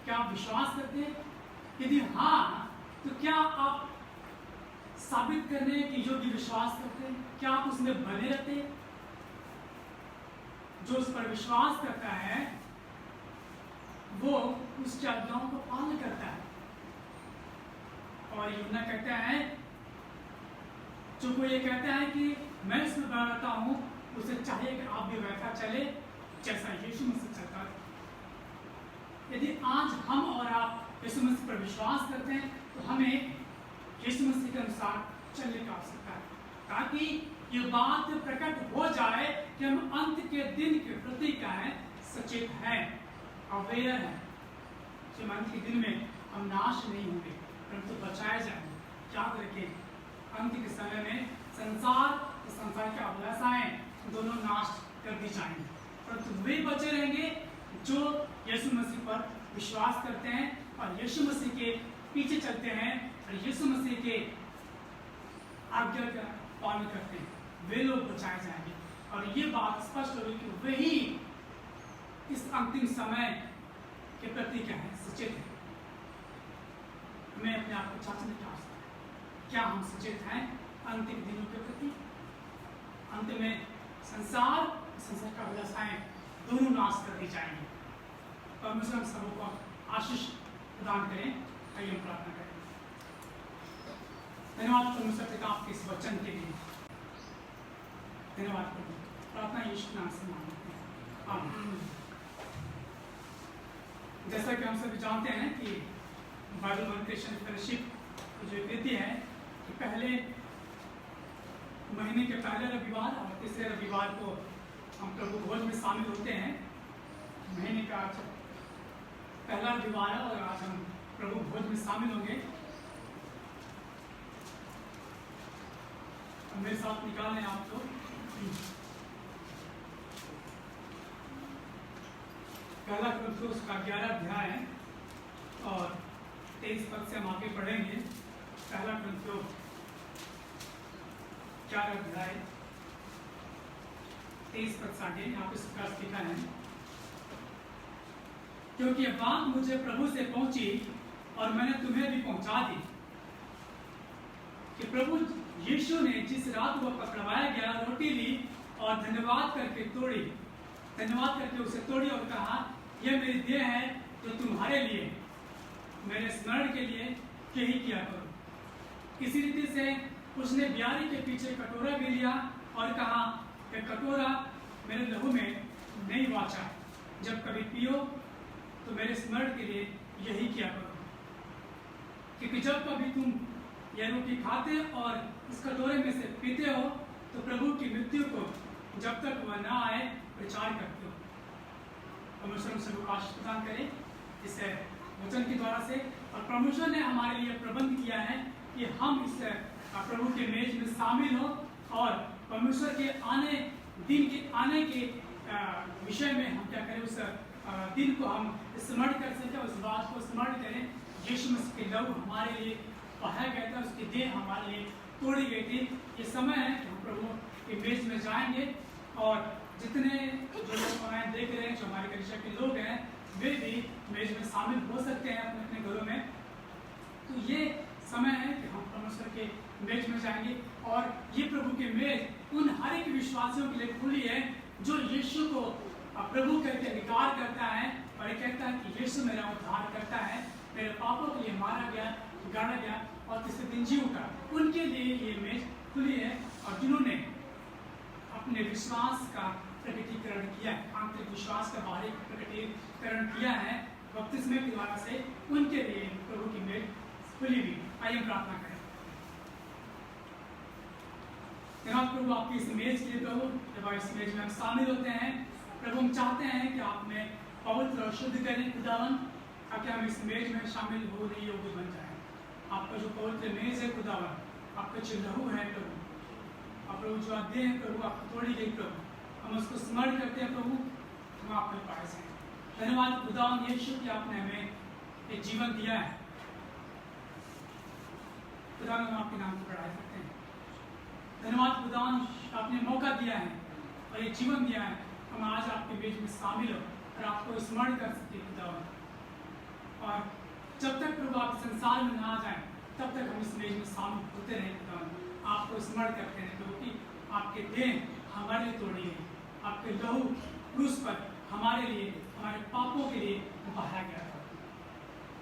क्या आप विश्वास करते हैं? यदि हाँ, तो क्या आप साबित करने की योग्य विश्वास करते हैं? क्या आप उसमें बने रहते हैं? जो उस पर विश्वास करता है वो उसकी आज्ञाओं को पालन करता है। और यूहन्ना कहता है, जो कोई ये कहता है कि मैं इसमें बना रहता हूं, उसे चाहिए कि आप भी वैसा चले जैसा यीशु मसीह चलता है। यदि आज हम और आप यीशु मसीह पर विश्वास करते हैं तो हमें यीशु मसीह के अनुसार चलने की आवश्यकता है, ताकि ये बात प्रकट हो जाए कि हम अंत के दिन के प्रति क्या है, सचेत हैं, अवेयर हैं। कि अंत के दिन में हम नाश नहीं होंगे परंतु बचाए जाएंगे। याद रखें, अंत के समय में संसार और संसार की अभिलाषाएं दोनों नाश कर दी जाएंगी, परंतु वे बचे रहेंगे जो यीशु मसीह पर विश्वास करते हैं और यीशु मसीह के पीछे चलते हैं और यीशु मसीह के आज्ञा का पालन करते हैं। वे लोग बचाए जाएंगे। और ये बात स्पष्ट हो गई कि वही इस अंतिम समय के प्रति क्या है, सचेत है। हमें अपने आप को जांचने की आवश्यकता है, क्या हम सचेत हैं अंतिम दिनों के प्रति? अंत में संसार का अभिलाषाएं दोनों नाश कर दी जाएंगी। परमेश्वर हम सबको आशीष प्रदान करें। आइए हम प्रार्थना करें। धन्यवाद परमेश्वर पिता आपके इस वचन के लिए, धन्यवाद प्रभु। प्रार्थना यीशु नाम से मांगते हैं, आमीन। जैसा कि हम सभी जानते हैं कि बाइबल मॉनिटरेशन फेलोशिप की जो रीति है कि पहले महीने के पहले रविवार और तीसरे रविवार को हम प्रभु भोज में शामिल होते हैं। महीने का पहला रविवार है और आज हम प्रभु भोज में शामिल होंगे। मेरे साथ निकाल लें आप लोग। पहला कुरिन्थियों का 11 अध्याय है और 23 पद से हम आगे पढ़ेंगे। पहला कुरिन्थियों 11 अध्याय 23 पद से आगे यहाँ पे इस प्रकार लिखा है, क्योंकि यह बात मुझे प्रभु से पहुंची और मैंने तुम्हें भी पहुंचा दी कि प्रभु यीशु ने जिस रात वह पकड़वाया गया रोटी ली और धन्यवाद करके उसे तोड़ी और कहा, यह मेरी देह है जो तुम्हारे लिए, मेरे स्मरण के लिए यही किया करो। इसी रीति से उसने ब्यारी के पीछे कटोरा भी लिया और कहा, यह कटोरा मेरे लहू में नई वाचा है, जब कभी पियो तो मेरे स्मरण के लिए यही किया करो। क्योंकि जब कभी तुम यह रोटी खाते और इस कटोरे में से पीते हो तो प्रभु की मृत्यु को जब तक वह न आए प्रचार करते हो। परमेश्वर हम सबको आशीष प्रदान करे इस वचन के द्वारा से। और परमेश्वर ने हमारे लिए प्रबंध किया है कि हम इस प्रभु के मेज में शामिल हो और परमेश्वर के आने के विषय में हम क्या करें, उस दिन को हम स्मरण कर सकें, उस बात को स्मरण करें। यीशु मसीह के लहू हमारे लिए बहाया गया था, उसकी देह हमारे लिए तोड़ी गई थी। ये समय है कि हम प्रभु के मेज में जाएंगे और जितने जो लोग ऑनलाइन देख रहे हैं, जो हमारे कलीसिया के लोग हैं, वे भी मेज में शामिल हो सकते हैं अपने अपने घरों में। तो ये समय है कि हम परमेश्वर के मेज में जाएंगे और ये प्रभु के मेज उन हर एक विश्वासियों के लिए खुली है जो यीशु को प्रभु करके अंगीकार करता है और ये कहता है कि यीशु मेरा उद्धार करता है, मेरे पापों के लिए मारा गया, गाड़ा गया और तीसरे दिन जी उठा। उनके लिए ये मेज खुली है। और जिन्होंने अपने विश्वास का प्रकटीकरण किया है, आंतरिक विश्वास का बाहरी प्रकटीकरण किया है बपतिस्मे के द्वारा से, उनके लिए प्रभु की मेज खुली हुई। आइए प्रार्थना करें। धन्यवाद प्रभु आपकी इस मेज के लिए प्रभु, जब इस मेज में हम शामिल होते हैं प्रभु, हम चाहते हैं कि आप में पवित्र और शुद्ध करें खुदावन, ताकि हम इस मेज में शामिल होने योग्य बन जाए। आपका जो पवित्र मेज है खुदावन, आपका जो लहू है प्रभु, आप प्रभु जो आदि है प्रभु, आप तोड़ी गई प्रभु, हम उसको स्मरण करते हैं प्रभु, हम आप में पाए हैं। धन्यवाद खुदावन यीशु कि आपने हमें एक जीवन दिया है। खुदावन हम आपके नाम को बढ़ाया करते हैं। धन्यवाद खुदावन आपने मौका दिया है और एक जीवन दिया है, हम आज आपके बीच में शामिल हो और आपको स्मरण कर सकते हैं खुदावन। और जब तक प्रभु आप संसार में ना आ जाए तब तक हम इस मेज में शामिल होते रहे खुदावन, आपको स्मरण करते रहे क्योंकि आपके देह हमारे लिए तोड़ी गई, आपके लहू क्रूस पर हमारे लिए, हमारे पापों के लिए बहाया गया था।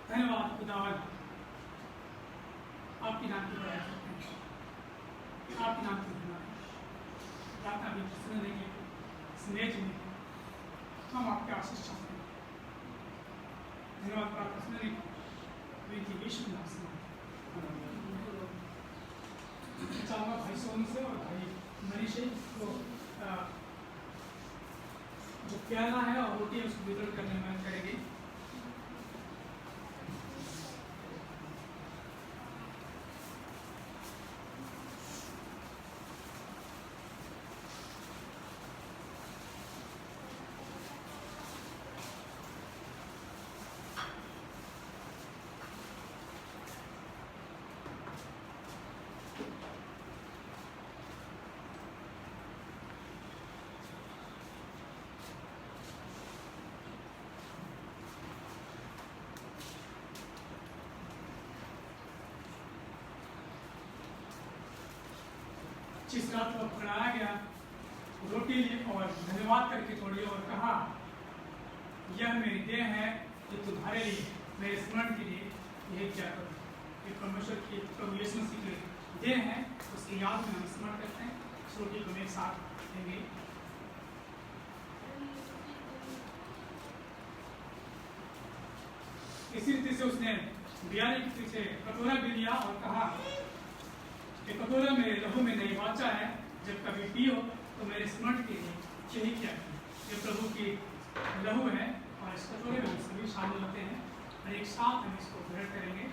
धन्यवाद खुदावन, आपके नाम की बड़ाई करते हैं, आपके नाम की प्रार्थना भी सुनने के इस मेज में हम आपके आशीष चाहते हैं। धन्यवाद प्रार्थना सुनने की यीशु नाम से चाहूँगा भाई सोनू से और भाई मनीष को जो प्याला है और रोटी उसको वितरण करने में मदद करेंगे। जिस रात को पकड़ाया गया, रोटी ली और धन्यवाद करके तोड़ी और कहा, यह मेरी देह है जो तुम्हारे लिए, मेरे स्मरण के लिए यह क्या करो। ये परमेश्वर की प्रभु यीशु मसीह की देह है, उसकी याद में हम स्मरण करते हैं। इस रोटी को एक साथ देंगे। इसी रीति से उसने बियाने के पीछे कटोरा भी लिया और कहा, कटोरा मेरे लहू में नई वाचा है, जब कभी पियो तो मेरे स्मरण के लिए यही किया। ये प्रभु की लहू है और इस कटोरे में हम सभी शामिल होते हैं और एक साथ हम इसको ग्रहण करेंगे।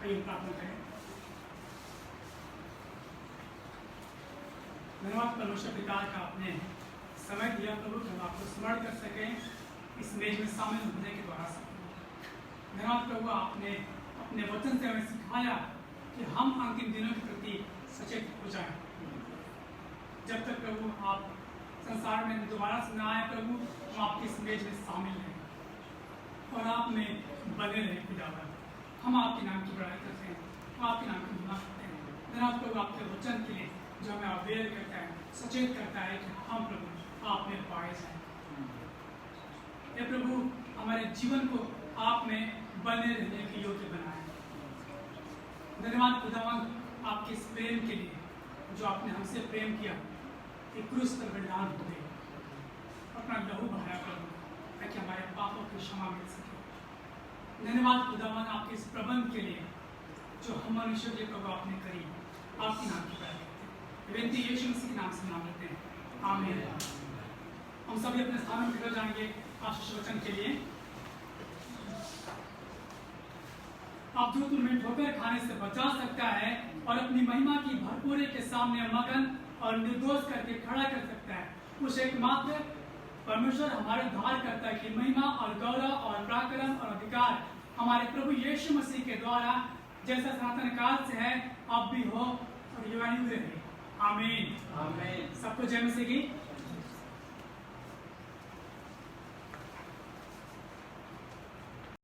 आइए प्रार्थना करें। धन्यवाद परमेश्वर पिता का आपने समय दिया प्रभु, हम आपको स्मरण कर सकें इस मेज में शामिल होने के द्वारा से। धन्यवाद प्रभु, आपने अपने वचन से हमें सिखाया कि हम अंतिम दिनों के प्रति सचेत हो जाएं। जब तक प्रभु आप संसार में दोबारा से न आए प्रभु, हम आपकी इस मेज में शामिल हैं और आप में बने रहें खुदावन। हम आपके नाम की बड़ाई करते हैं, हम आपके नाम की महिमा करते हैं। धन्यवाद प्रभु आपके वचन के लिए जो हमें अवेयर करता है, सचेत करता है कि हम प्रभु आप में पाए जाएं। हे प्रभु, हमारे जीवन को आप में बने रहने के योग्य बनाए। धन्यवाद खुदावन, आपके इस प्रेम के लिए जो आपने हमसे प्रेम किया, एक क्रूस पर बलिदान हो गए, अपना लहू बहाया प्रभु, ताकि हमारे पापों की क्षमा मिल सके। धन्यवाद खुदावन आपके इस प्रबंध के लिए जो हम मनुष्य के प्रभु आपने करी, आपके नाम की बात करते हैं। विनती यीशु मसीह के नाम से नाम लेते हैं, आमीन। हम सभी अपने स्थानों में खड़े जाएंगे आशीष वचन के लिए। आप जो तुम्हें ठोकर खाने से बचा सकता है और अपनी महिमा की भरपूरी के सामने मगन और निर्दोष करके खड़ा कर सकता है, उस एकमात्र परमेश्वर हमारे उद्धारकर्ता की महिमा और गौरव और पराक्रम और अधिकार हमारे प्रभु यीशु मसीह के द्वारा जैसा सनातन काल से है, अब भी हो और युगायुग रहे। आमीन। आमीन। सबको जय मसीह की।